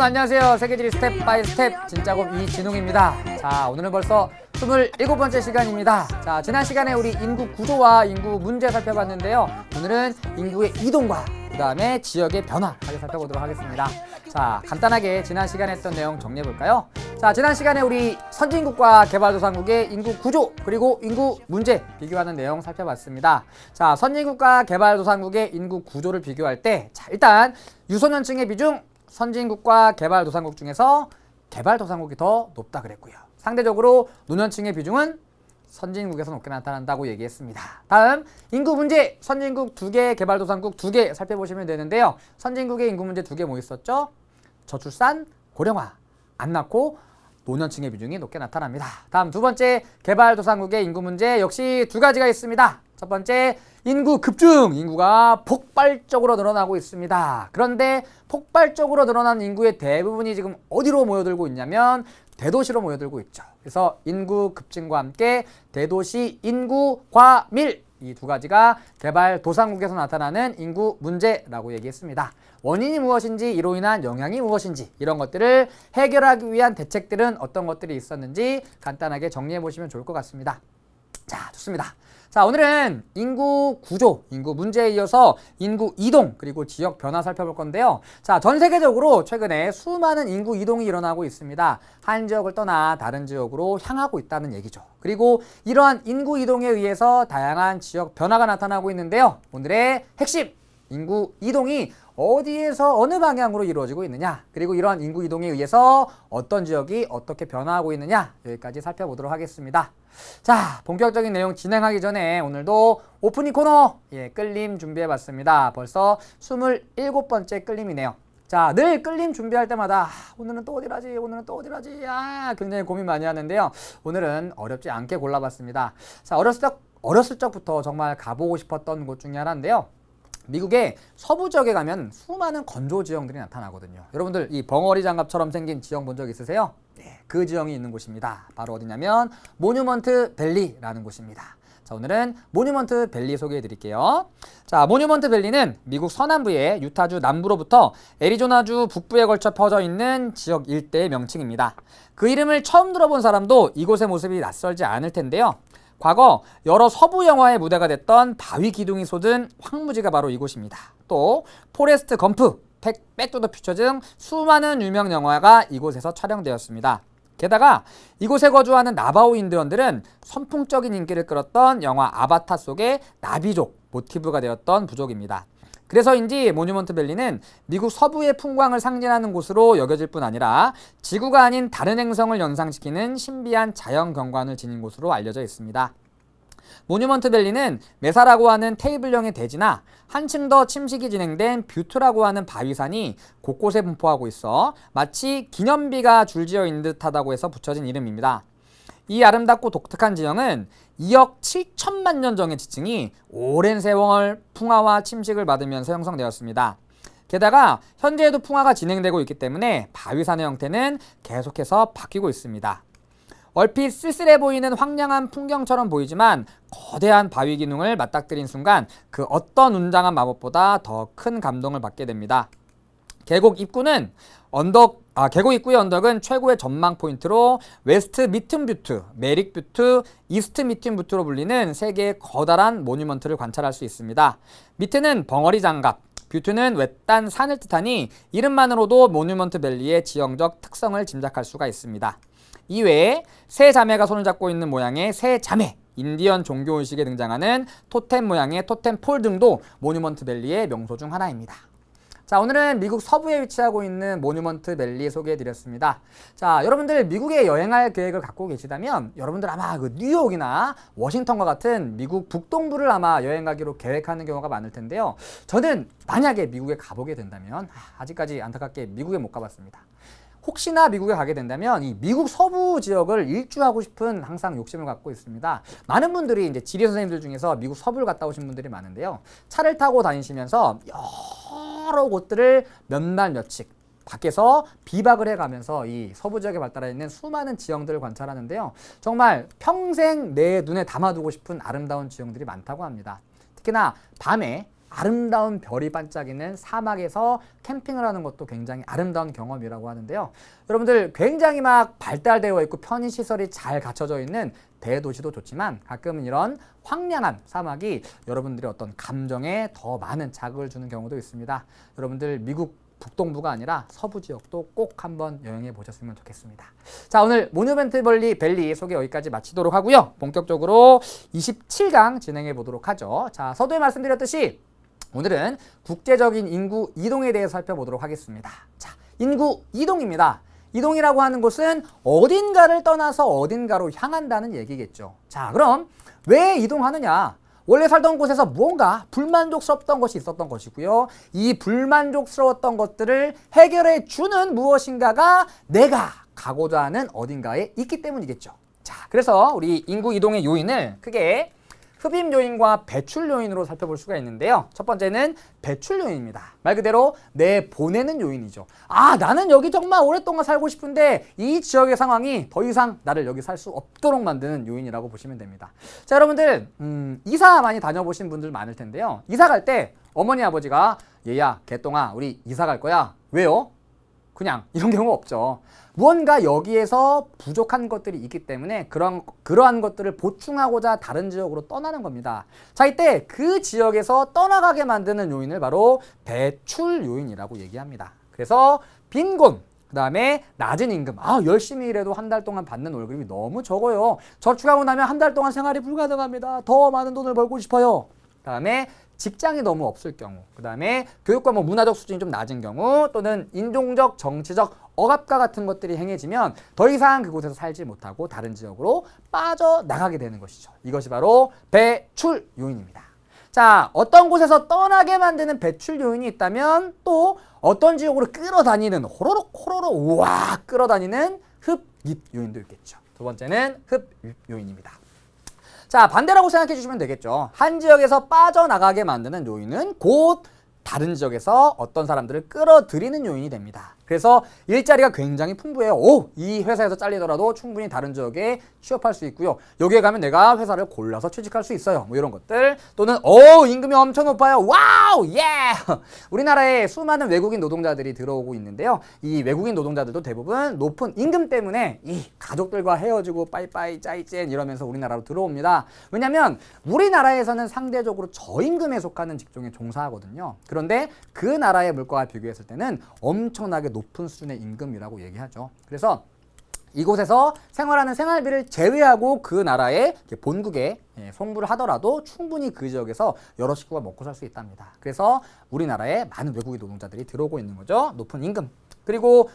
안녕하세요. 세계지리 스텝 바이 스텝 진짜곰 이진웅입니다. 자, 오늘은 벌써 27번째 시간입니다. 자, 지난 시간에 우리 인구 구조와 인구 문제 살펴봤는데요. 오늘은 인구의 이동과 그 다음에 지역의 변화까지 살펴보도록 하겠습니다. 자, 간단하게 지난 시간에 했던 내용 정리해볼까요? 자, 지난 시간에 우리 선진국과 개발도상국의 인구 구조 그리고 인구 문제 비교하는 내용 살펴봤습니다. 자, 선진국과 개발도상국의 인구 구조를 비교할 때, 자, 일단 유소년층의 비중 선진국과 개발도상국 중에서 개발도상국이 더 높다 그랬고요. 상대적으로 노년층의 비중은 선진국에서 높게 나타난다고 얘기했습니다. 다음 인구 문제, 선진국 2개, 개발도상국 2개 살펴보시면 되는데요. 선진국의 인구 문제 2개 뭐 있었죠? 저출산, 고령화, 안 낳고 노년층의 비중이 높게 나타납니다. 다음 두 번째 개발도상국의 인구 문제 역시 2가지가 있습니다. 첫 번째 인구 급증, 인구가 폭발적으로 늘어나고 있습니다. 그런데 폭발적으로 늘어난 인구의 대부분이 지금 어디로 모여들고 있냐면 대도시로 모여들고 있죠. 그래서 인구 급증과 함께 대도시 인구 과밀, 이 2가지가 개발도상국에서 나타나는 인구 문제라고 얘기했습니다. 원인이 무엇인지, 이로 인한 영향이 무엇인지, 이런 것들을 해결하기 위한 대책들은 어떤 것들이 있었는지 간단하게 정리해 보시면 좋을 것 같습니다. 자, 좋습니다. 자, 오늘은 인구 구조, 인구 문제에 이어서 인구 이동 그리고 지역 변화 살펴볼 건데요. 자, 전 세계적으로 최근에 수많은 인구 이동이 일어나고 있습니다. 한 지역을 떠나 다른 지역으로 향하고 있다는 얘기죠. 그리고 이러한 인구 이동에 의해서 다양한 지역 변화가 나타나고 있는데요. 오늘의 핵심, 인구 이동이 어디에서 어느 방향으로 이루어지고 있느냐, 그리고 이러한 인구 이동에 의해서 어떤 지역이 어떻게 변화하고 있느냐, 여기까지 살펴보도록 하겠습니다. 자, 본격적인 내용 진행하기 전에 오늘도 오프닝 코너 끌림 준비해봤습니다. 벌써 27번째 끌림이네요. 자, 늘 끌림 준비할 때마다 오늘은 또 어디라지, 오늘은 또 어디라지, 굉장히 고민 많이 하는데요. 오늘은 어렵지 않게 골라봤습니다. 자, 어렸을 적부터 정말 가보고 싶었던 곳 중에 하나인데요. 미국의 서부 지역에 가면 수많은 건조 지형들이 나타나거든요. 여러분들 이 벙어리 장갑처럼 생긴 지형 본 적 있으세요? 네, 그 지형이 있는 곳입니다. 바로 어디냐면 모뉴먼트 밸리라는 곳입니다. 자, 오늘은 모뉴먼트 밸리 소개해 드릴게요. 자, 모뉴먼트 밸리는 미국 서남부의 유타주 남부로부터 애리조나주 북부에 걸쳐 퍼져 있는 지역 일대의 명칭입니다. 그 이름을 처음 들어본 사람도 이곳의 모습이 낯설지 않을 텐데요. 과거 여러 서부 영화의 무대가 됐던 바위 기둥이 솟은 황무지가 바로 이곳입니다. 또 포레스트 검프, 백투더 퓨처 등 수많은 유명 영화가 이곳에서 촬영되었습니다. 게다가 이곳에 거주하는 나바오 인디언들은 선풍적인 인기를 끌었던 영화 아바타 속의 나비족 모티브가 되었던 부족입니다. 그래서인지 모뉴먼트 밸리는 미국 서부의 풍광을 상징하는 곳으로 여겨질 뿐 아니라 지구가 아닌 다른 행성을 연상시키는 신비한 자연 경관을 지닌 곳으로 알려져 있습니다. 모뉴먼트 밸리는 메사라고 하는 테이블형의 대지나 한층 더 침식이 진행된 뷰트라고 하는 바위산이 곳곳에 분포하고 있어 마치 기념비가 줄지어 있는 듯하다고 해서 붙여진 이름입니다. 이 아름답고 독특한 지형은 2억 7천만 년 전의 지층이 오랜 세월 풍화와 침식을 받으면서 형성되었습니다. 게다가 현재에도 풍화가 진행되고 있기 때문에 바위산의 형태는 계속해서 바뀌고 있습니다. 얼핏 쓸쓸해 보이는 황량한 풍경처럼 보이지만 거대한 바위 기둥을 맞닥뜨린 순간 그 어떤 웅장한 마법보다 더 큰 감동을 받게 됩니다. 계곡 입구의 언덕은 최고의 전망 포인트로 웨스트 미튼 뷰트, 메릭 뷰트, 이스트 미튼 뷰트로 불리는 세 개의 커다란 모뉴먼트를 관찰할 수 있습니다. 미튼은 벙어리 장갑, 뷰트는 외딴 산을 뜻하니 이름만으로도 모뉴먼트 밸리의 지형적 특성을 짐작할 수가 있습니다. 이외에 세 자매가 손을 잡고 있는 모양의 세 자매, 인디언 종교 의식에 등장하는 토템 모양의 토템 폴 등도 모뉴먼트 밸리의 명소 중 하나입니다. 자, 오늘은 미국 서부에 위치하고 있는 모뉴먼트 밸리 소개해드렸습니다. 자, 여러분들 미국에 여행할 계획을 갖고 계시다면 여러분들 아마 그 뉴욕이나 워싱턴과 같은 미국 북동부를 아마 여행 가기로 계획하는 경우가 많을 텐데요. 저는 만약에 미국에 가보게 된다면 아직까지 안타깝게 미국에 못 가봤습니다. 혹시나 미국에 가게 된다면 이 미국 서부 지역을 일주하고 싶은 항상 욕심을 갖고 있습니다. 많은 분들이 이제 지리 선생님들 중에서 미국 서부를 갔다 오신 분들이 많은데요. 차를 타고 다니시면서 여러 곳들을 몇 날 며칠 밖에서 비박을 해가면서 이 서부 지역에 발달해 있는 수많은 지형들을 관찰하는데요. 정말 평생 내 눈에 담아두고 싶은 아름다운 지형들이 많다고 합니다. 특히나 밤에 아름다운 별이 반짝이는 사막에서 캠핑을 하는 것도 굉장히 아름다운 경험이라고 하는데요. 여러분들 굉장히 막 발달되어 있고 편의시설이 잘 갖춰져 있는 대도시도 좋지만 가끔은 이런 황량한 사막이 여러분들의 어떤 감정에 더 많은 자극을 주는 경우도 있습니다. 여러분들 미국 북동부가 아니라 서부 지역도 꼭 한번 여행해 보셨으면 좋겠습니다. 자, 오늘 모뉴멘트 밸리 소개 여기까지 마치도록 하고요. 본격적으로 27강 진행해 보도록 하죠. 자, 서두에 말씀드렸듯이 오늘은 국제적인 인구 이동에 대해 살펴보도록 하겠습니다. 자, 인구 이동입니다. 이동이라고 하는 것은 어딘가를 떠나서 어딘가로 향한다는 얘기겠죠. 자, 그럼 왜 이동하느냐? 원래 살던 곳에서 무언가 불만족스럽던 것이 있었던 것이고요. 이 불만족스러웠던 것들을 해결해 주는 무엇인가가 내가 가고자 하는 어딘가에 있기 때문이겠죠. 자, 그래서 우리 인구 이동의 요인을 크게 흡입 요인과 배출 요인으로 살펴볼 수가 있는데요. 첫 번째는 배출 요인입니다. 말 그대로 내 보내는 요인이죠. 아, 나는 여기 정말 오랫동안 살고 싶은데 이 지역의 상황이 더 이상 나를 여기 살 수 없도록 만드는 요인이라고 보시면 됩니다. 자, 여러분들 이사 많이 다녀보신 분들 많을 텐데요. 이사 갈 때 어머니 아버지가 얘야 개똥아 우리 이사 갈 거야. 왜요? 그냥 이런 경우 없죠. 무언가 여기에서 부족한 것들이 있기 때문에 그러한 것들을 보충하고자 다른 지역으로 떠나는 겁니다. 자, 이때 그 지역에서 떠나가게 만드는 요인을 바로 배출 요인이라고 얘기합니다. 그래서 빈곤, 그 다음에 낮은 임금. 아, 열심히 일해도 한 달 동안 받는 월급이 너무 적어요. 저축하고 나면 한 달 동안 생활이 불가능합니다. 더 많은 돈을 벌고 싶어요. 그 다음에 직장이 너무 없을 경우, 그 다음에 교육과 문화적 수준이 좀 낮은 경우, 또는 인종적, 정치적 억압과 같은 것들이 행해지면 더 이상 그곳에서 살지 못하고 다른 지역으로 빠져나가게 되는 것이죠. 이것이 바로 배출 요인입니다. 자, 어떤 곳에서 떠나게 만드는 배출 요인이 있다면 또 어떤 지역으로 끌어다니는 호로록 우와 끌어다니는 흡입 요인도 있겠죠. 두 번째는 흡입 요인입니다. 자, 반대라고 생각해 주시면 되겠죠. 한 지역에서 빠져나가게 만드는 요인은 곧 다른 지역에서 어떤 사람들을 끌어들이는 요인이 됩니다. 그래서 일자리가 굉장히 풍부해요. 오, 이 회사에서 잘리더라도 충분히 다른 지역에 취업할 수 있고요. 여기에 가면 내가 회사를 골라서 취직할 수 있어요. 뭐 이런 것들. 또는 임금이 엄청 높아요. 와우, 예! 우리나라에 수많은 외국인 노동자들이 들어오고 있는데요. 이 외국인 노동자들도 대부분 높은 임금 때문에 이 가족들과 헤어지고 빠이빠이 짜이젠 이러면서 우리나라로 들어옵니다. 왜냐하면 우리나라에서는 상대적으로 저임금에 속하는 직종에 종사하거든요. 그런데 그 나라의 물가와 비교했을 때는 엄청나게 높은 수준의 임금이라고 얘기하죠. 그래서 이곳에서 생활하는 생활비를 제외하고 그 나라의 본국에 송부를 하더라도 충분히 그 지역에서 여러 식구가 먹고 살 수 있답니다. 그래서 우리나라에 많은 외국인 노동자들이 들어오고 있는 거죠. 높은 임금. 그리고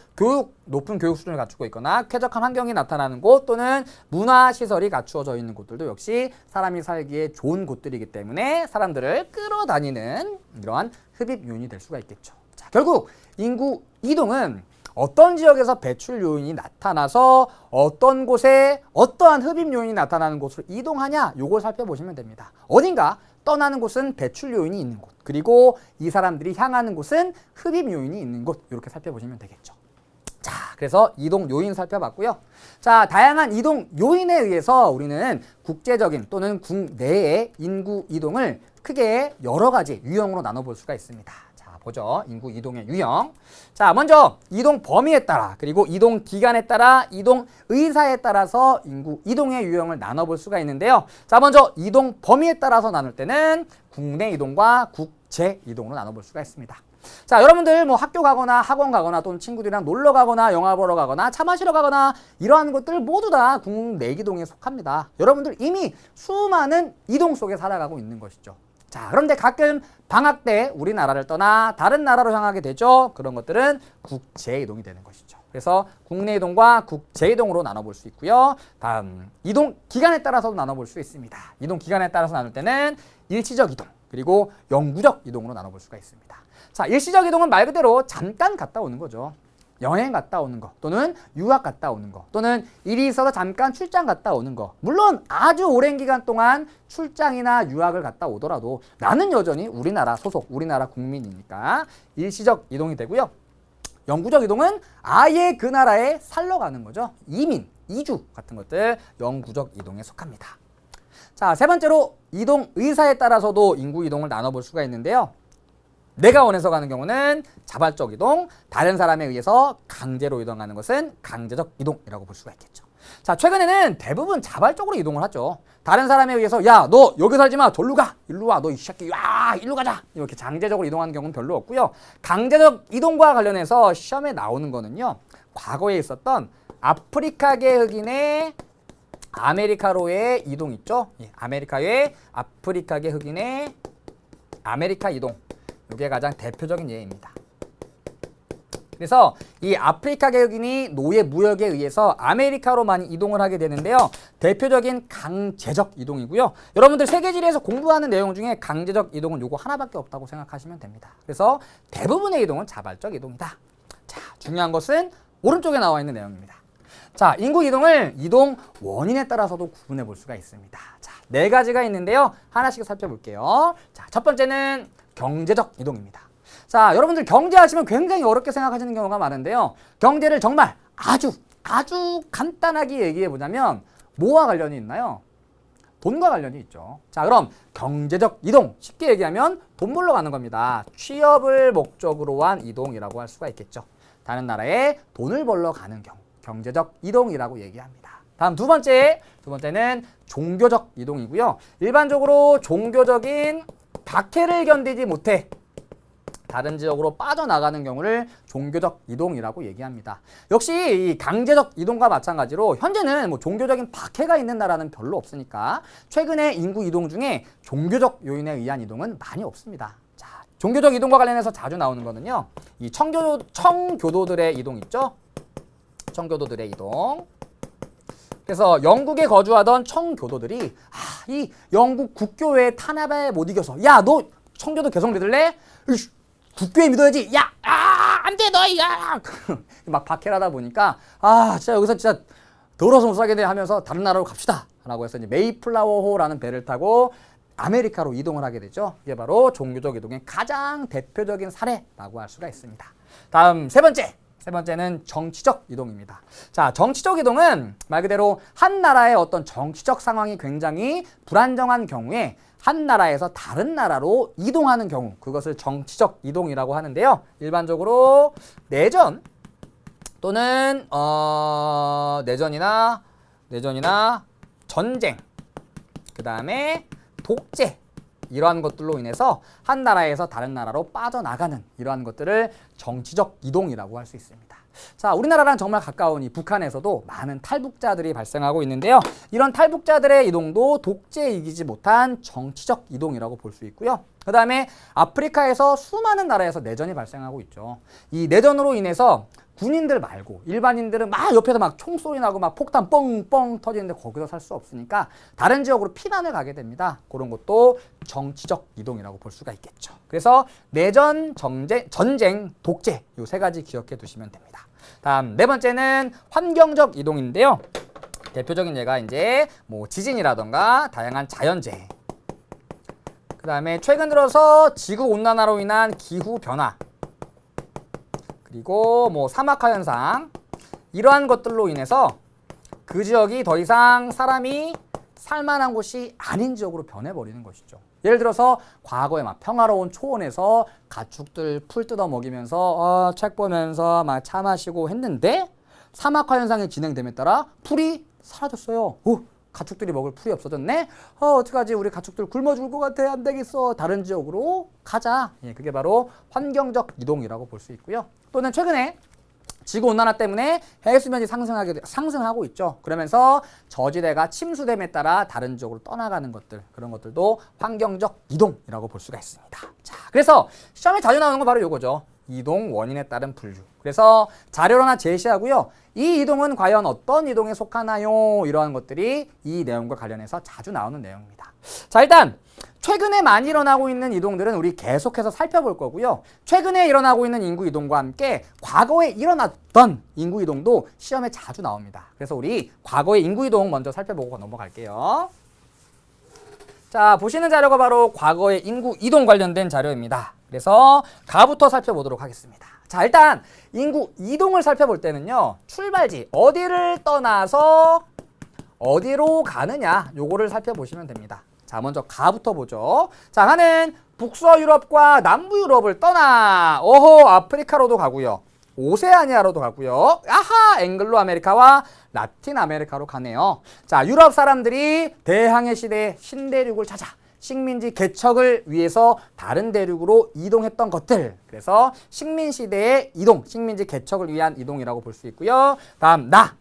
높은 교육 수준을 갖추고 있거나 쾌적한 환경이 나타나는 곳 또는 문화시설이 갖추어져 있는 곳들도 역시 사람이 살기에 좋은 곳들이기 때문에 사람들을 끌어다니는 이러한 흡입 요인이 될 수가 있겠죠. 자, 결국 인구 이동은 어떤 지역에서 배출 요인이 나타나서 어떤 곳에 어떠한 흡입 요인이 나타나는 곳으로 이동하냐 요걸 살펴보시면 됩니다. 어딘가 떠나는 곳은 배출 요인이 있는 곳, 그리고 이 사람들이 향하는 곳은 흡입 요인이 있는 곳 이렇게 살펴보시면 되겠죠. 자, 그래서 이동 요인 살펴봤고요. 자, 다양한 이동 요인에 의해서 우리는 국제적인 또는 국내의 인구 이동을 크게 여러 가지 유형으로 나눠볼 수가 있습니다. 보죠. 인구 이동의 유형. 자, 먼저 이동 범위에 따라 그리고 이동 기간에 따라 이동 의사에 따라서 인구 이동의 유형을 나눠볼 수가 있는데요. 자, 먼저 이동 범위에 따라서 나눌 때는 국내 이동과 국제 이동으로 나눠볼 수가 있습니다. 자, 여러분들 학교 가거나 학원 가거나 또는 친구들이랑 놀러 가거나 영화 보러 가거나 차 마시러 가거나 이러한 것들 모두 다 국내 이동에 속합니다. 여러분들 이미 수많은 이동 속에 살아가고 있는 것이죠. 자, 그런데 가끔 방학 때 우리나라를 떠나 다른 나라로 향하게 되죠. 그런 것들은 국제 이동이 되는 것이죠. 그래서 국내 이동과 국제 이동으로 나눠볼 수 있고요. 다음, 이동 기간에 따라서도 나눠볼 수 있습니다. 이동 기간에 따라서 나눌 때는 일시적 이동, 그리고 영구적 이동으로 나눠볼 수가 있습니다. 자, 일시적 이동은 말 그대로 잠깐 갔다 오는 거죠. 여행 갔다 오는 거, 또는 유학 갔다 오는 거, 또는 일이 있어서 잠깐 출장 갔다 오는 거. 물론 아주 오랜 기간 동안 출장이나 유학을 갔다 오더라도 나는 여전히 우리나라 소속, 우리나라 국민이니까 일시적 이동이 되고요. 영구적 이동은 아예 그 나라에 살러 가는 거죠. 이민, 이주 같은 것들 영구적 이동에 속합니다. 자, 세 번째로 이동 의사에 따라서도 인구 이동을 나눠볼 수가 있는데요. 내가 원해서 가는 경우는 자발적 이동, 다른 사람에 의해서 강제로 이동하는 것은 강제적 이동이라고 볼 수가 있겠죠. 자, 최근에는 대부분 자발적으로 이동을 하죠. 다른 사람에 의해서 야, 너 여기 살지 마. 절로 가. 일로 와. 너 이 새끼. 야, 일로 가자. 이렇게 강제적으로 이동하는 경우는 별로 없고요. 강제적 이동과 관련해서 시험에 나오는 거는요. 과거에 있었던 아프리카계 흑인의 아메리카로의 이동 있죠? 예, 아메리카의 아프리카계 흑인의 아메리카 이동. 이게 가장 대표적인 예입니다. 그래서 이 아프리카계 흑인이 노예 무역에 의해서 아메리카로 많이 이동을 하게 되는데요. 대표적인 강제적 이동이고요. 여러분들 세계지리에서 공부하는 내용 중에 강제적 이동은 요거 하나밖에 없다고 생각하시면 됩니다. 그래서 대부분의 이동은 자발적 이동이다. 자, 중요한 것은 오른쪽에 나와 있는 내용입니다. 자, 인구 이동을 이동 원인에 따라서도 구분해 볼 수가 있습니다. 자, 네 가지가 있는데요. 하나씩 살펴볼게요. 자, 첫 번째는 경제적 이동입니다. 자, 여러분들 경제하시면 굉장히 어렵게 생각하시는 경우가 많은데요. 경제를 정말 아주 간단하게 얘기해 보자면 뭐와 관련이 있나요? 돈과 관련이 있죠. 자, 그럼 경제적 이동, 쉽게 얘기하면 돈 벌러 가는 겁니다. 취업을 목적으로 한 이동이라고 할 수가 있겠죠. 다른 나라에 돈을 벌러 가는 경우, 경제적 이동이라고 얘기합니다. 다음 두 번째는 종교적 이동이고요. 일반적으로 종교적인 박해를 견디지 못해 다른 지역으로 빠져나가는 경우를 종교적 이동이라고 얘기합니다. 역시 이 강제적 이동과 마찬가지로 현재는 뭐 종교적인 박해가 있는 나라는 별로 없으니까 최근에 인구 이동 중에 종교적 요인에 의한 이동은 많이 없습니다. 자, 종교적 이동과 관련해서 자주 나오는 거는요. 이 청교도들의 이동 있죠? 청교도들의 이동. 그래서 영국에 거주하던 청교도들이 이 영국 국교회 탄압에 못 이겨서 야, 너 청교도 계속 믿을래? 국교에 믿어야지. 야, 안 돼, 너, 야. 막 박해를 하다 보니까 진짜 여기서 진짜 더러워서 못 살겠네 하면서 다른 나라로 갑시다. 라고 해서 이제 메이플라워호라는 배를 타고 아메리카로 이동을 하게 되죠. 이게 바로 종교적 이동의 가장 대표적인 사례라고 할 수가 있습니다. 다음 세 번째는 정치적 이동입니다. 자, 정치적 이동은 말 그대로 한 나라의 어떤 정치적 상황이 굉장히 불안정한 경우에 한 나라에서 다른 나라로 이동하는 경우, 그것을 정치적 이동이라고 하는데요. 일반적으로 내전 또는 내전이나 전쟁, 그 다음에 독재, 이러한 것들로 인해서 한 나라에서 다른 나라로 빠져나가는 이러한 것들을 정치적 이동이라고 할 수 있습니다. 자, 우리나라랑 정말 가까운 이 북한에서도 많은 탈북자들이 발생하고 있는데요. 이런 탈북자들의 이동도 독재에 이기지 못한 정치적 이동이라고 볼 수 있고요. 그 다음에 아프리카에서 수많은 나라에서 내전이 발생하고 있죠. 이 내전으로 인해서 군인들 말고 일반인들은 막 옆에서 막 총소리 나고 막 폭탄 뻥뻥 터지는데 거기서 살 수 없으니까 다른 지역으로 피난을 가게 됩니다. 그런 것도 정치적 이동이라고 볼 수가 있겠죠. 그래서 내전, 전쟁, 독재 이 세 가지 기억해 두시면 됩니다. 다음 네 번째는 환경적 이동인데요. 대표적인 예가 이제 뭐 지진이라던가 다양한 자연재해, 그 다음에 최근 들어서 지구 온난화로 인한 기후 변화, 그리고 뭐 사막화 현상, 이러한 것들로 인해서 그 지역이 더 이상 사람이 살만한 곳이 아닌 지역으로 변해버리는 것이죠. 예를 들어서 과거에 막 평화로운 초원에서 가축들 풀 뜯어 먹이면서 책 보면서 막 차 마시고 했는데 사막화 현상이 진행됨에 따라 풀이 사라졌어요. 가축들이 먹을 풀이 없어졌네? 어떡하지? 우리 가축들 굶어 죽을 것 같아. 안 되겠어. 다른 지역으로 가자. 예, 그게 바로 환경적 이동이라고 볼 수 있고요. 또는 최근에 지구온난화 때문에 해수면이 상승하고 있죠. 그러면서 저지대가 침수됨에 따라 다른 지역으로 떠나가는 것들, 그런 것들도 환경적 이동이라고 볼 수가 있습니다. 자, 그래서 시험에 자주 나오는 건 바로 이거죠. 이동 원인에 따른 분류. 그래서 자료를 하나 제시하고요. 이 이동은 과연 어떤 이동에 속하나요? 이러한 것들이 이 내용과 관련해서 자주 나오는 내용입니다. 자, 일단 최근에 많이 일어나고 있는 이동들은 우리 계속해서 살펴볼 거고요. 최근에 일어나고 있는 인구 이동과 함께 과거에 일어났던 인구 이동도 시험에 자주 나옵니다. 그래서 우리 과거의 인구 이동 먼저 살펴보고 넘어갈게요. 자, 보시는 자료가 바로 과거의 인구 이동 관련된 자료입니다. 그래서 가부터 살펴보도록 하겠습니다. 자, 일단 인구 이동을 살펴볼 때는요. 출발지, 어디를 떠나서 어디로 가느냐 요거를 살펴보시면 됩니다. 자, 먼저 가부터 보죠. 자, 가는 북서 유럽과 남부 유럽을 떠나 아프리카로도 가고요. 오세아니아로도 가고요. 아하, 앵글로 아메리카와 라틴 아메리카로 가네요. 자, 유럽 사람들이 대항해 시대의 신대륙을 찾아 식민지 개척을 위해서 다른 대륙으로 이동했던 것들. 그래서 식민시대의 이동, 식민지 개척을 위한 이동이라고 볼 수 있고요. 다음 자,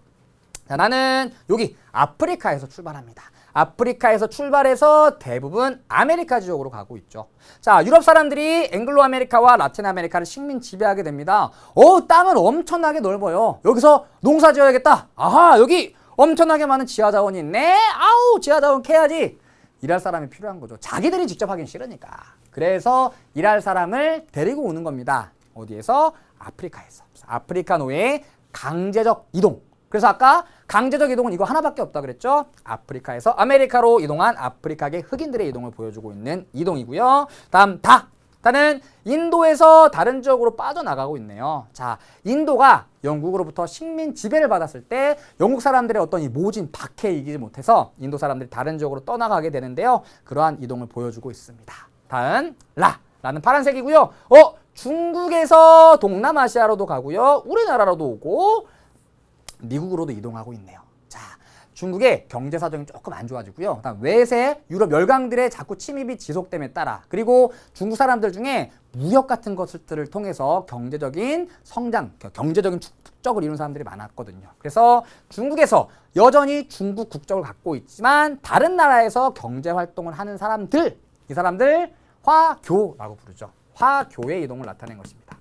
나는 여기 아프리카에서 출발합니다. 아프리카에서 출발해서 대부분 아메리카 지역으로 가고 있죠. 자, 유럽 사람들이 앵글로 아메리카와 라틴 아메리카를 식민 지배하게 됩니다. 땅은 엄청나게 넓어요. 여기서 농사 지어야겠다. 아하, 여기 엄청나게 많은 지하 자원이 있네. 아우, 지하 자원 캐야지. 일할 사람이 필요한 거죠. 자기들이 직접 하긴 싫으니까. 그래서 일할 사람을 데리고 오는 겁니다. 어디에서? 아프리카에서. 아프리카 노예의 강제적 이동. 그래서 아까 강제적 이동은 이거 하나밖에 없다 그랬죠? 아프리카에서 아메리카로 이동한 아프리카계 흑인들의 이동을 보여주고 있는 이동이고요. 다음 다는 인도에서 다른 지역으로 빠져나가고 있네요. 자, 인도가 영국으로부터 식민 지배를 받았을 때 영국 사람들의 어떤 이 모진 박해에 이기지 못해서 인도 사람들이 다른 지역으로 떠나가게 되는데요. 그러한 이동을 보여주고 있습니다. 다음 라는 파란색이고요. 중국에서 동남아시아로도 가고요. 우리나라로도 오고 미국으로도 이동하고 있네요. 자, 중국의 경제 사정이 조금 안 좋아지고요. 그다음 외세, 유럽 열강들의 자꾸 침입이 지속됨에 따라 그리고 중국 사람들 중에 무역 같은 것들을 통해서 경제적인 성장, 경제적인 축적을 이룬 사람들이 많았거든요. 그래서 중국에서 여전히 중국 국적을 갖고 있지만 다른 나라에서 경제 활동을 하는 사람들, 이 사람들 화교라고 부르죠. 화교의 이동을 나타낸 것입니다.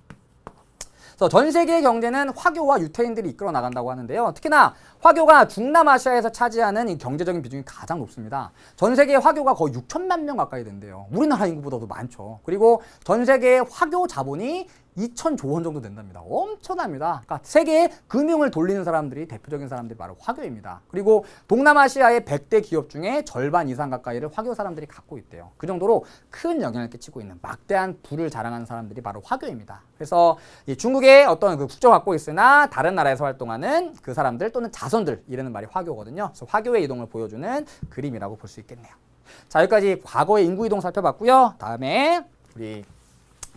전 세계의 경제는 화교와 유태인들이 이끌어 나간다고 하는데요. 특히나 화교가 중남아시아에서 차지하는 이 경제적인 비중이 가장 높습니다. 전 세계의 화교가 거의 6천만 명 가까이 된대요. 우리나라 인구보다도 많죠. 그리고 전 세계의 화교 자본이 2,000조 원 정도 된답니다. 엄청납니다. 그러니까 세계의 금융을 돌리는 사람들이 대표적인 사람들이 바로 화교입니다. 그리고 동남아시아의 100대 기업 중에 절반 이상 가까이를 화교 사람들이 갖고 있대요. 그 정도로 큰 영향을 끼치고 있는 막대한 부를 자랑하는 사람들이 바로 화교입니다. 그래서 이 중국의 어떤 그 국적을 갖고 있으나 다른 나라에서 활동하는 그 사람들 또는 자손들 이라는 말이 화교거든요. 그래서 화교의 이동을 보여주는 그림이라고 볼 수 있겠네요. 자, 여기까지 과거의 인구 이동 살펴봤고요. 다음에 우리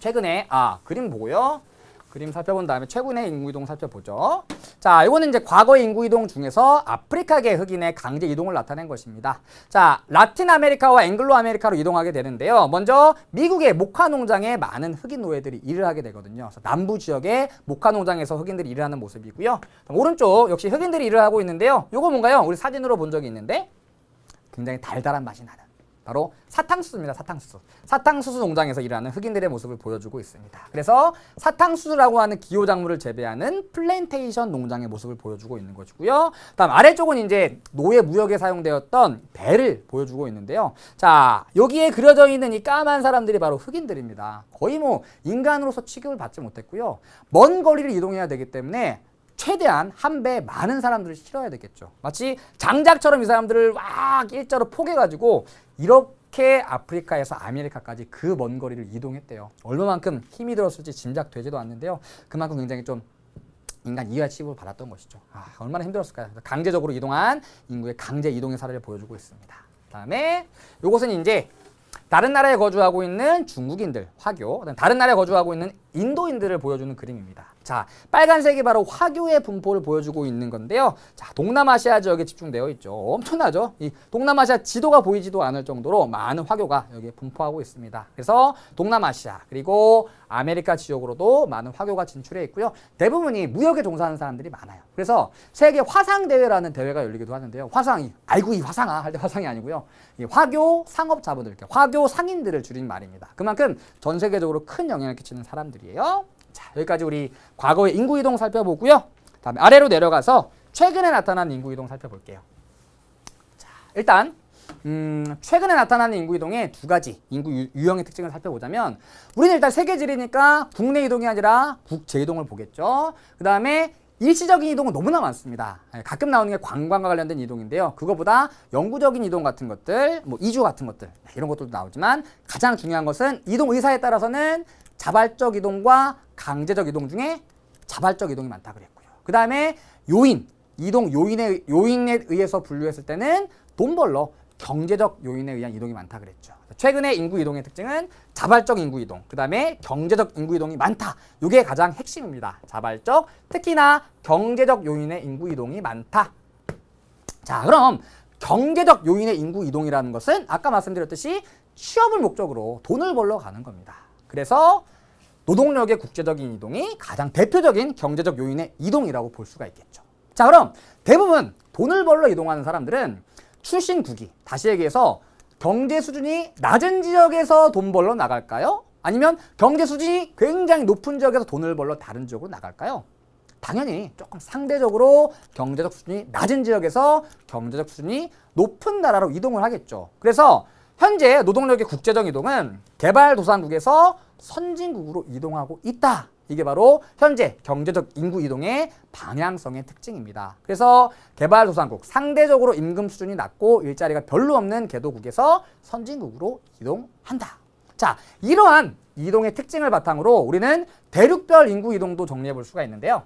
최근에 그림 보고요. 그림 살펴본 다음에 최근의 인구 이동 살펴보죠. 자, 이거는 이제 과거의 인구 이동 중에서 아프리카계 흑인의 강제 이동을 나타낸 것입니다. 자, 라틴 아메리카와 앵글로 아메리카로 이동하게 되는데요. 먼저 미국의 목화 농장에 많은 흑인 노예들이 일을 하게 되거든요. 그래서 남부 지역의 목화 농장에서 흑인들이 일을 하는 모습이고요. 오른쪽 역시 흑인들이 일을 하고 있는데요. 이거 뭔가요? 우리 사진으로 본 적이 있는데 굉장히 달달한 맛이 나는 바로 사탕수수입니다. 사탕수수. 사탕수수 농장에서 일하는 흑인들의 모습을 보여주고 있습니다. 그래서 사탕수수라고 하는 기호작물을 재배하는 플랜테이션 농장의 모습을 보여주고 있는 것이고요. 다음 아래쪽은 이제 노예 무역에 사용되었던 배를 보여주고 있는데요. 자, 여기에 그려져 있는 이 까만 사람들이 바로 흑인들입니다. 거의 인간으로서 취급을 받지 못했고요. 먼 거리를 이동해야 되기 때문에 최대한 한 배 많은 사람들을 실어야 되겠죠. 마치 장작처럼 이 사람들을 막 일자로 포개가지고 이렇게 아프리카에서 아메리카까지 그 먼 거리를 이동했대요. 얼마만큼 힘이 들었을지 짐작되지도 않는데요. 그만큼 굉장히 좀 인간 이하 취급을 받았던 것이죠. 얼마나 힘들었을까요? 강제적으로 이동한 인구의 강제 이동의 사례를 보여주고 있습니다. 다음에 이것은 이제 다른 나라에 거주하고 있는 중국인들, 화교, 다른 나라에 거주하고 있는 인도인들을 보여주는 그림입니다. 자, 빨간색이 바로 화교의 분포를 보여주고 있는 건데요. 자, 동남아시아 지역에 집중되어 있죠. 엄청나죠? 이 동남아시아 지도가 보이지도 않을 정도로 많은 화교가 여기에 분포하고 있습니다. 그래서 동남아시아 그리고 아메리카 지역으로도 많은 화교가 진출해 있고요. 대부분이 무역에 종사하는 사람들이 많아요. 그래서 세계 화상 대회라는 대회가 열리기도 하는데요. 화상이 아이고 이 화상아 할 때 화상이 아니고요. 이 화교 상업자분들, 화교 상인들을 줄인 말입니다. 그만큼 전 세계적으로 큰 영향을 끼치는 사람들이에요. 자, 여기까지 우리 과거의 인구 이동 살펴보고요. 다음에 아래로 내려가서 최근에 나타난 인구 이동 살펴볼게요. 자, 일단 최근에 나타나는 인구 이동의 두 가지 인구 유형의 특징을 살펴보자면 우리는 일단 세계지리니까 국내 이동이 아니라 국제 이동을 보겠죠. 그 다음에 일시적인 이동은 너무나 많습니다. 가끔 나오는 게 관광과 관련된 이동인데요. 그거보다 영구적인 이동 같은 것들, 이주 같은 것들 이런 것들도 나오지만 가장 중요한 것은 이동 의사에 따라서는 자발적 이동과 강제적 이동 중에 자발적 이동이 많다 그랬고요. 그 다음에 요인, 이동 요인에 의해서 분류했을 때는 돈 벌러 경제적 요인에 의한 이동이 많다 그랬죠. 최근의 인구 이동의 특징은 자발적 인구 이동, 그 다음에 경제적 인구 이동이 많다. 이게 가장 핵심입니다. 자발적, 특히나 경제적 요인의 인구 이동이 많다. 자, 그럼 경제적 요인의 인구 이동이라는 것은 아까 말씀드렸듯이 취업을 목적으로 돈을 벌러 가는 겁니다. 그래서 노동력의 국제적인 이동이 가장 대표적인 경제적 요인의 이동이라고 볼 수가 있겠죠. 자, 그럼 대부분 돈을 벌러 이동하는 사람들은 출신국이, 다시 얘기해서 경제 수준이 낮은 지역에서 돈 벌러 나갈까요? 아니면 경제 수준이 굉장히 높은 지역에서 돈을 벌러 다른 지역으로 나갈까요? 당연히 조금 상대적으로 경제적 수준이 낮은 지역에서 경제적 수준이 높은 나라로 이동을 하겠죠. 그래서 현재 노동력의 국제적 이동은 개발도상국에서 선진국으로 이동하고 있다. 이게 바로 현재 경제적 인구 이동의 방향성의 특징입니다. 그래서 개발도상국, 상대적으로 임금 수준이 낮고 일자리가 별로 없는 개도국에서 선진국으로 이동한다. 자, 이러한 이동의 특징을 바탕으로 우리는 대륙별 인구 이동도 정리해 볼 수가 있는데요.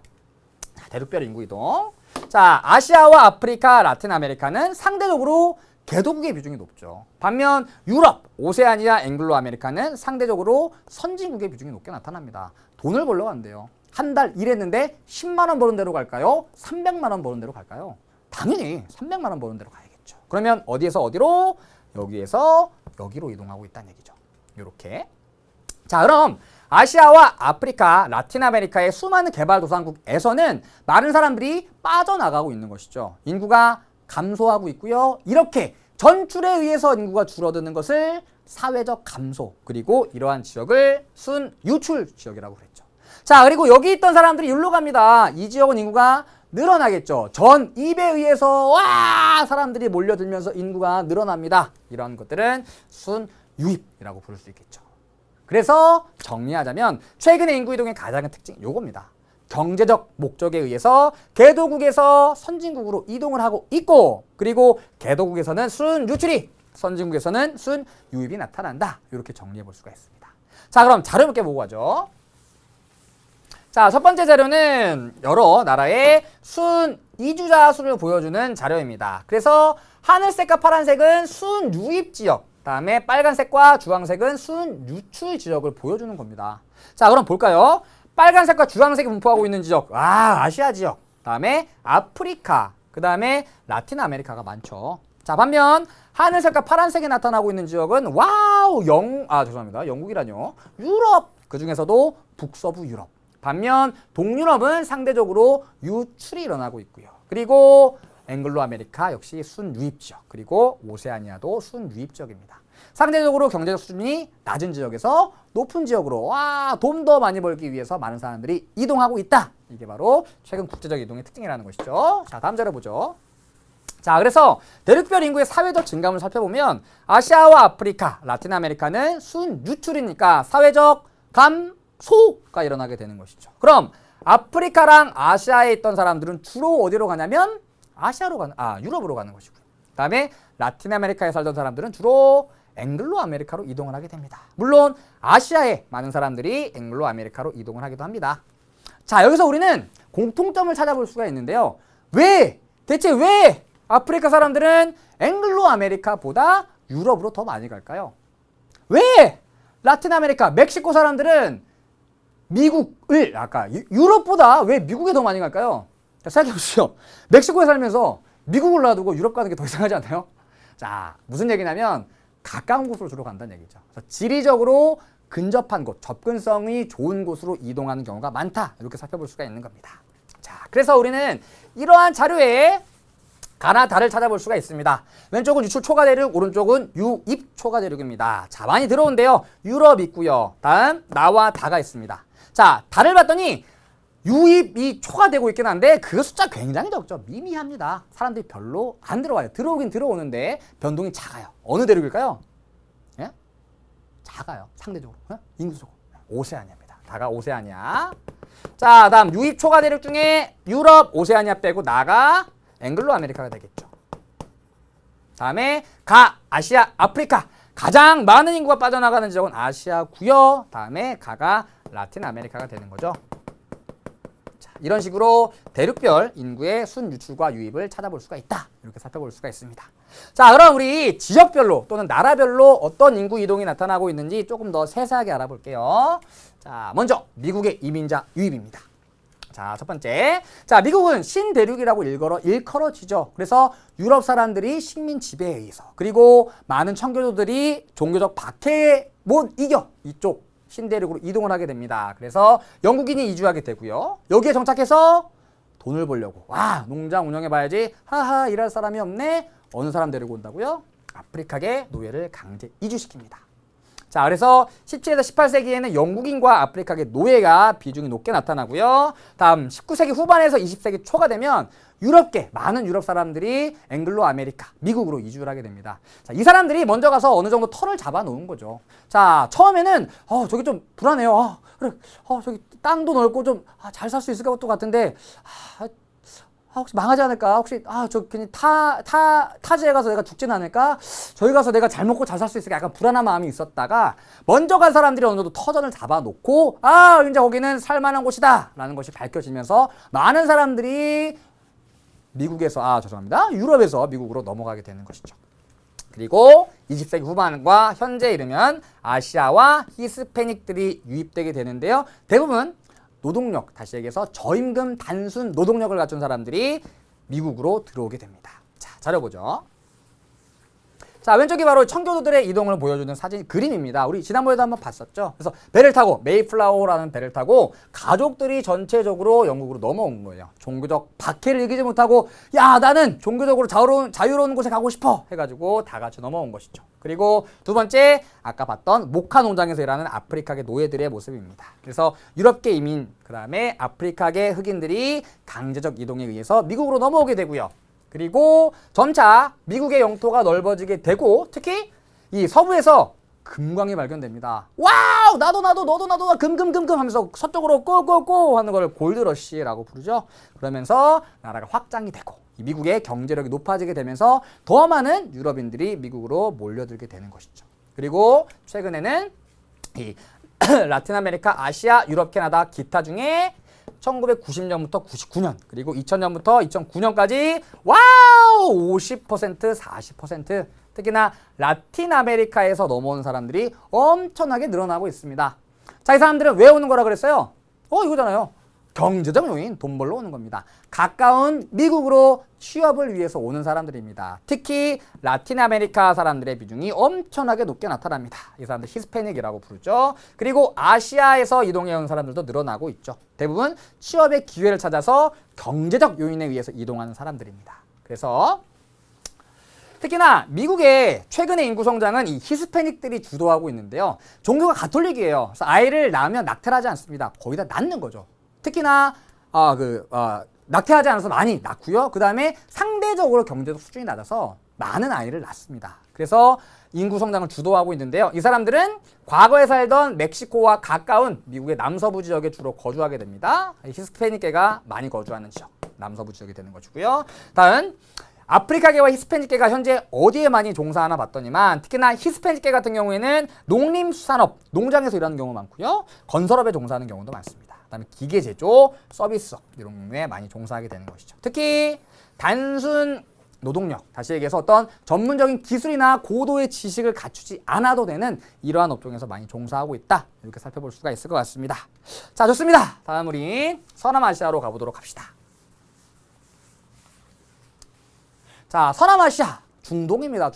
자, 대륙별 인구 이동. 자, 아시아와 아프리카, 라틴 아메리카는 상대적으로 개도국의 비중이 높죠. 반면 유럽, 오세아니아, 앵글로 아메리카는 상대적으로 선진국의 비중이 높게 나타납니다. 돈을 벌러 간대요. 한 달 일했는데 10만 원 버는 데로 갈까요? 300만 원 버는 데로 갈까요? 당연히 300만 원 버는 데로 가야겠죠. 그러면 어디에서 어디로? 여기에서 여기로 이동하고 있다는 얘기죠. 이렇게. 자, 그럼 아시아와 아프리카, 라틴 아메리카의 수많은 개발도상국에서는 많은 사람들이 빠져나가고 있는 것이죠. 인구가 감소하고 있고요. 이렇게 전출에 의해서 인구가 줄어드는 것을 사회적 감소, 그리고 이러한 지역을 순유출 지역이라고 그랬죠. 자, 그리고 여기 있던 사람들이 여기로 갑니다. 이 지역은 인구가 늘어나겠죠. 전입에 의해서 사람들이 몰려들면서 인구가 늘어납니다. 이런 것들은 순유입이라고 부를 수 있겠죠. 그래서 정리하자면 최근의 인구 이동의 가장 큰 특징이 요겁니다. 경제적 목적에 의해서 개도국에서 선진국으로 이동을 하고 있고, 그리고 개도국에서는 순유출이, 선진국에서는 순유입이 나타난다. 이렇게 정리해 볼 수가 있습니다. 자, 그럼 자료 몇 개 보고 가죠. 자, 첫 번째 자료는 여러 나라의 순이주자 수를 보여주는 자료입니다. 그래서 하늘색과 파란색은 순유입 지역, 다음에 빨간색과 주황색은 순유출 지역을 보여주는 겁니다. 자, 그럼 볼까요? 빨간색과 주황색이 분포하고 있는 지역, 아시아 지역, 다음에 아프리카, 그 다음에 라틴 아메리카가 많죠. 자, 반면 하늘색과 파란색이 나타나고 있는 지역은 영국이라뇨. 유럽, 그 중에서도 북서부 유럽. 반면 동유럽은 상대적으로 유출이 일어나고 있고요. 그리고 앵글로 아메리카 역시 순유입 지역, 그리고 오세아니아도 순유입 지역입니다. 상대적으로 경제적 수준이 낮은 지역에서 높은 지역으로 돈 더 많이 벌기 위해서 많은 사람들이 이동하고 있다. 이게 바로 최근 국제적 이동의 특징이라는 것이죠. 자, 다음 자료 보죠. 자, 그래서 대륙별 인구의 사회적 증감을 살펴보면 아시아와 아프리카, 라틴 아메리카는 순유출이니까 사회적 감소가 일어나게 되는 것이죠. 그럼 아프리카랑 아시아에 있던 사람들은 주로 어디로 가냐면 유럽으로 가는 것이고요. 그다음에 라틴 아메리카에 살던 사람들은 주로 앵글로 아메리카로 이동을 하게 됩니다. 물론 아시아에 많은 사람들이 앵글로 아메리카로 이동을 하기도 합니다. 자, 여기서 우리는 공통점을 찾아볼 수가 있는데요. 대체 왜 아프리카 사람들은 앵글로 아메리카보다 유럽으로 더 많이 갈까요? 왜 라틴 아메리카, 멕시코 사람들은 유럽보다 왜 미국에 더 많이 갈까요? 자, 생각해보시죠. 멕시코에 살면서 미국을 놔두고 유럽 가는 게 더 이상하지 않나요? 자, 무슨 얘기냐면 가까운 곳으로 주로 간다는 얘기죠. 그래서 지리적으로 근접한 곳, 접근성이 좋은 곳으로 이동하는 경우가 많다. 이렇게 살펴볼 수가 있는 겁니다. 자, 그래서 우리는 이러한 자료에 가나 다를 찾아볼 수가 있습니다. 왼쪽은 유출 초과 대륙, 오른쪽은 유입 초과 대륙입니다. 자, 많이 들어온데요. 유럽 있고요. 다음 나와 다가 있습니다. 자, 다를 봤더니 유입이 초과되고 있긴 한데 그 숫자 굉장히 적죠. 미미합니다. 사람들이 별로 안 들어와요. 들어오긴 들어오는데 변동이 작아요. 어느 대륙일까요? 예? 작아요. 상대적으로. 인구적으로. 오세아니아입니다. 다가 오세아니아. 자, 다음 유입 초과 대륙 중에 유럽, 오세아니아 빼고 나가 앵글로 아메리카가 되겠죠. 다음에 아시아, 아프리카. 가장 많은 인구가 빠져나가는 지역은 아시아고요. 다음에 가가 라틴 아메리카가 되는 거죠. 자, 이런 식으로 대륙별 인구의 순유출과 유입을 찾아볼 수가 있다. 이렇게 살펴볼 수가 있습니다. 자, 그럼 우리 지역별로 또는 나라별로 어떤 인구 이동이 나타나고 있는지 조금 더 세세하게 알아볼게요. 자, 먼저 미국의 이민자 유입입니다. 자, 첫 번째. 자, 미국은 신대륙이라고 일컬어지죠. 그래서 유럽 사람들이 식민 지배에 의해서 그리고 많은 청교도들이 종교적 박해에 못 이겨 이쪽 신대륙으로 이동을 하게 됩니다. 그래서 영국인이 이주하게 되고요. 여기에 정착해서 돈을 벌려고 와, 농장 운영해봐야지. 하하, 일할 사람이 없네. 어느 사람 데리고 온다고요? 아프리카계 노예를 강제 이주시킵니다. 자, 그래서 17에서 18세기에는 영국인과 아프리카계 노예가 비중이 높게 나타나고요. 다음 19세기 후반에서 20세기 초가 되면 유럽계, 많은 유럽 사람들이 앵글로 아메리카, 미국으로 이주를 하게 됩니다. 자, 이 사람들이 먼저 가서 어느 정도 터를 잡아 놓은 거죠. 자, 처음에는 저기 좀 불안해요. 그래, 저기 땅도 넓고 좀 잘 살 수 있을 것 같은데 혹시 망하지 않을까? 혹시 저 괜히 타지에 가서 내가 죽지는 않을까? 저기 가서 내가 잘 먹고 잘 살 수 있을까? 약간 불안한 마음이 있었다가 먼저 간 사람들이 어느 정도 터전을 잡아놓고 이제 거기는 살만한 곳이다 라는 것이 밝혀지면서 많은 사람들이 미국에서 유럽에서 미국으로 넘어가게 되는 것이죠. 그리고 20세기 후반과 현재 이르면 아시아와 히스패닉들이 유입되게 되는데요. 대부분 노동력, 다시 얘기해서 저임금 단순 노동력을 갖춘 사람들이 미국으로 들어오게 됩니다. 자, 자료 보죠. 자, 왼쪽이 바로 청교도들의 이동을 보여주는 그림입니다. 우리 지난번에도 한번 봤었죠. 그래서 배를 타고, 메이플라워라는 배를 타고 가족들이 전체적으로 영국으로 넘어온 거예요. 종교적 박해를 이기지 못하고 나는 종교적으로 자유로운 곳에 가고 싶어 해가지고 다 같이 넘어온 것이죠. 그리고 두 번째, 아까 봤던 모카 농장에서 일하는 아프리카계 노예들의 모습입니다. 그래서 유럽계 이민, 그 다음에 아프리카계 흑인들이 강제적 이동에 의해서 미국으로 넘어오게 되고요. 그리고 점차 미국의 영토가 넓어지게 되고 특히 이 서부에서 금광이 발견됩니다. 와우! 너도 금 하면서 서쪽으로 꼬꼬꼬 하는 걸 골드러시라고 부르죠. 그러면서 나라가 확장이 되고 이 미국의 경제력이 높아지게 되면서 더 많은 유럽인들이 미국으로 몰려들게 되는 것이죠. 그리고 최근에는 이 라틴 아메리카, 아시아, 유럽, 캐나다, 기타 중에 1990년부터 99년 그리고 2000년부터 2009년까지 와우 50% 40% 특히나 라틴 아메리카에서 넘어오는 사람들이 엄청나게 늘어나고 있습니다. 자, 이 사람들은 왜 오는 거라 그랬어요? 이거잖아요. 경제적 요인, 돈 벌러 오는 겁니다. 가까운 미국으로 취업을 위해서 오는 사람들입니다. 특히 라틴 아메리카 사람들의 비중이 엄청나게 높게 나타납니다. 이 사람들 히스패닉이라고 부르죠. 그리고 아시아에서 이동해 온 사람들도 늘어나고 있죠. 대부분 취업의 기회를 찾아서 경제적 요인에 의해서 이동하는 사람들입니다. 그래서 특히나 미국의 최근의 인구 성장은 이 히스패닉들이 주도하고 있는데요. 종교가 가톨릭이에요. 그래서 아이를 낳으면 낙태하지 않습니다. 거의 다 낳는 거죠. 특히나 낙태하지 않아서 많이 낳고요. 그 다음에 상대적으로 경제적 수준이 낮아서 많은 아이를 낳습니다. 그래서 인구 성장을 주도하고 있는데요. 이 사람들은 과거에 살던 멕시코와 가까운 미국의 남서부 지역에 주로 거주하게 됩니다. 히스패닉계가 많이 거주하는 지역, 남서부 지역이 되는 것이고요. 다음 아프리카계와 히스패닉계가 현재 어디에 많이 종사하나 봤더니만 특히나 히스패닉계 같은 경우에는 농림수산업, 농장에서 일하는 경우 많고요. 건설업에 종사하는 경우도 많습니다. 그다음에 기계 제조, 서비스업 이런 경우에 많이 종사하게 되는 것이죠. 특히 단순 노동력, 다시 얘기해서 어떤 전문적인 기술이나 고도의 지식을 갖추지 않아도 되는 이러한 업종에서 많이 종사하고 있다. 이렇게 살펴볼 수가 있을 것 같습니다. 자, 좋습니다. 다음 우리 서남아시아로 가보도록 합시다. 자, 서남아시아, 중동입니다.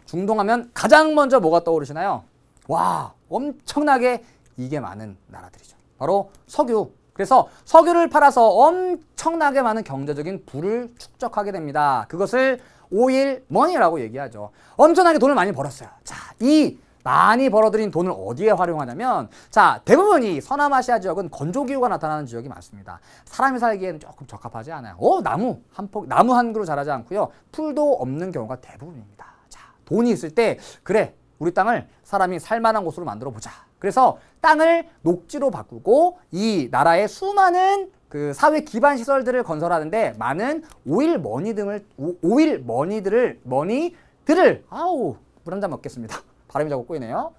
중동하면 가장 먼저 뭐가 떠오르시나요? 와, 엄청나게 이게 많은 나라들이죠. 바로 석유. 그래서 석유를 팔아서 엄청나게 많은 경제적인 부를 축적하게 됩니다. 그것을 오일 머니라고 얘기하죠. 엄청나게 돈을 많이 벌었어요. 자, 이 많이 벌어들인 돈을 어디에 활용하냐면 자, 대부분 이 서남아시아 지역은 건조기후가 나타나는 지역이 많습니다. 사람이 살기에는 조금 적합하지 않아요. 나무 한 그루 자라지 않고요. 풀도 없는 경우가 대부분입니다. 자, 돈이 있을 때 그래, 우리 땅을 사람이 살만한 곳으로 만들어 보자. 그래서 땅을 녹지로 바꾸고 이 나라의 수많은 그 사회 기반 시설들을 건설하는데 많은 오일 머니들을 물 한 잔 먹겠습니다. 발음이 자꾸 꼬이네요.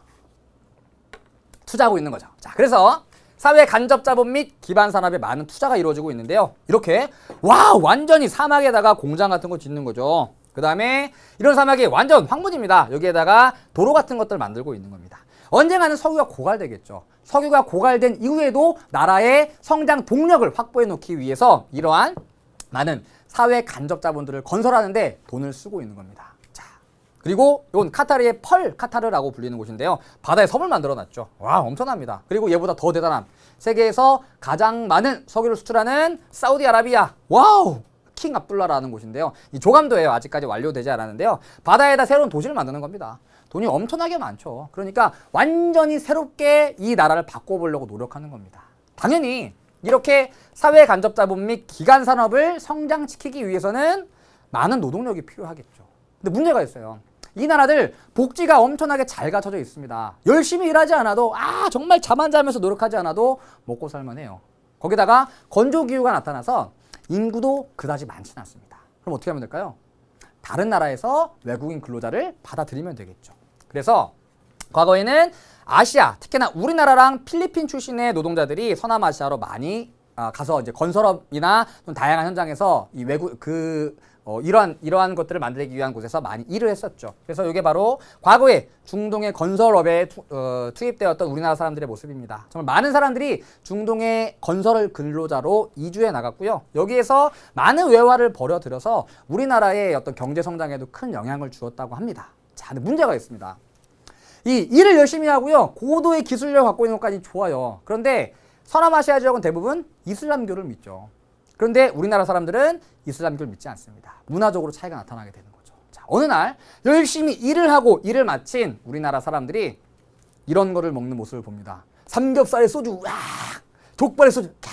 투자하고 있는 거죠. 자, 그래서 사회 간접 자본 및 기반 산업에 많은 투자가 이루어지고 있는데요. 이렇게 와 완전히 사막에다가 공장 같은 거 짓는 거죠. 그 다음에 이런 사막이 완전 황무지입니다. 여기에다가 도로 같은 것들 만들고 있는 겁니다. 언젠가는 석유가 고갈되겠죠. 석유가 고갈된 이후에도 나라의 성장 동력을 확보해 놓기 위해서 이러한 많은 사회 간접 자본들을 건설하는데 돈을 쓰고 있는 겁니다. 자, 그리고 이건 카타르의 펄 카타르라고 불리는 곳인데요. 바다에 섬을 만들어 놨죠. 와, 엄청납니다. 그리고 얘보다 더 대단한 세계에서 가장 많은 석유를 수출하는 사우디아라비아. 와우! 킹 압둘라라는 곳인데요. 이 조감도예요. 아직까지 완료되지 않았는데요. 바다에다 새로운 도시를 만드는 겁니다. 돈이 엄청나게 많죠. 그러니까 완전히 새롭게 이 나라를 바꿔보려고 노력하는 겁니다. 당연히 이렇게 사회 간접 자본 및 기간 산업을 성장시키기 위해서는 많은 노동력이 필요하겠죠. 근데 문제가 있어요. 이 나라들 복지가 엄청나게 잘 갖춰져 있습니다. 열심히 일하지 않아도 정말 잠 안 자면서 노력하지 않아도 먹고 살만해요. 거기다가 건조기후가 나타나서 인구도 그다지 많지는 않습니다. 그럼 어떻게 하면 될까요? 다른 나라에서 외국인 근로자를 받아들이면 되겠죠. 그래서 과거에는 아시아, 특히나 우리나라랑 필리핀 출신의 노동자들이 서남아시아로 많이 가서 이제 건설업이나 좀 다양한 현장에서 이 이러한 것들을 만들기 위한 곳에서 많이 일을 했었죠. 그래서 이게 바로 과거에 중동의 건설업에 투입되었던 우리나라 사람들의 모습입니다. 정말 많은 사람들이 중동의 건설 근로자로 이주해 나갔고요. 여기에서 많은 외화를 벌여들여서 우리나라의 어떤 경제 성장에도 큰 영향을 주었다고 합니다. 자, 근데 문제가 있습니다. 이 일을 열심히 하고요. 고도의 기술력을 갖고 있는 것까지 좋아요. 그런데 서남아시아 지역은 대부분 이슬람교를 믿죠. 그런데 우리나라 사람들은 이슬람교를 믿지 않습니다. 문화적으로 차이가 나타나게 되는 거죠. 자, 어느 날 열심히 일을 하고 일을 마친 우리나라 사람들이 이런 거를 먹는 모습을 봅니다. 삼겹살에 소주, 와! 족발에 소주, 캬!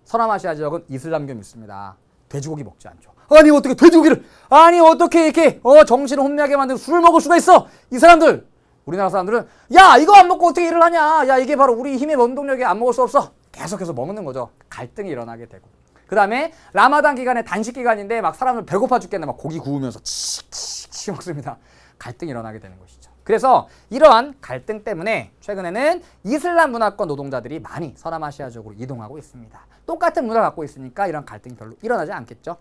서남아시아 지역은 이슬람교 믿습니다. 돼지고기 먹지 않죠. 아니 어떻게 돼지고기를 어떻게 이렇게 정신을 혼미하게 만든 술을 먹을 수가 있어? 이 사람들, 우리나라 사람들은 야 이거 안 먹고 어떻게 일을 하냐? 야 이게 바로 우리 힘의 원동력이 안 먹을 수 없어. 계속해서 먹는 거죠. 갈등이 일어나게 되고. 그 다음에 라마단 기간에 단식 기간인데 막 사람들 배고파 죽겠네. 막 고기 구우면서 칙칙칙 먹습니다. 갈등이 일어나게 되는 것이죠. 그래서 이러한 갈등 때문에 최근에는 이슬람 문화권 노동자들이 많이 서남아시아 쪽으로 이동하고 있습니다. 똑같은 문화를 갖고 있으니까 이런 갈등이 별로 일어나지 않겠죠.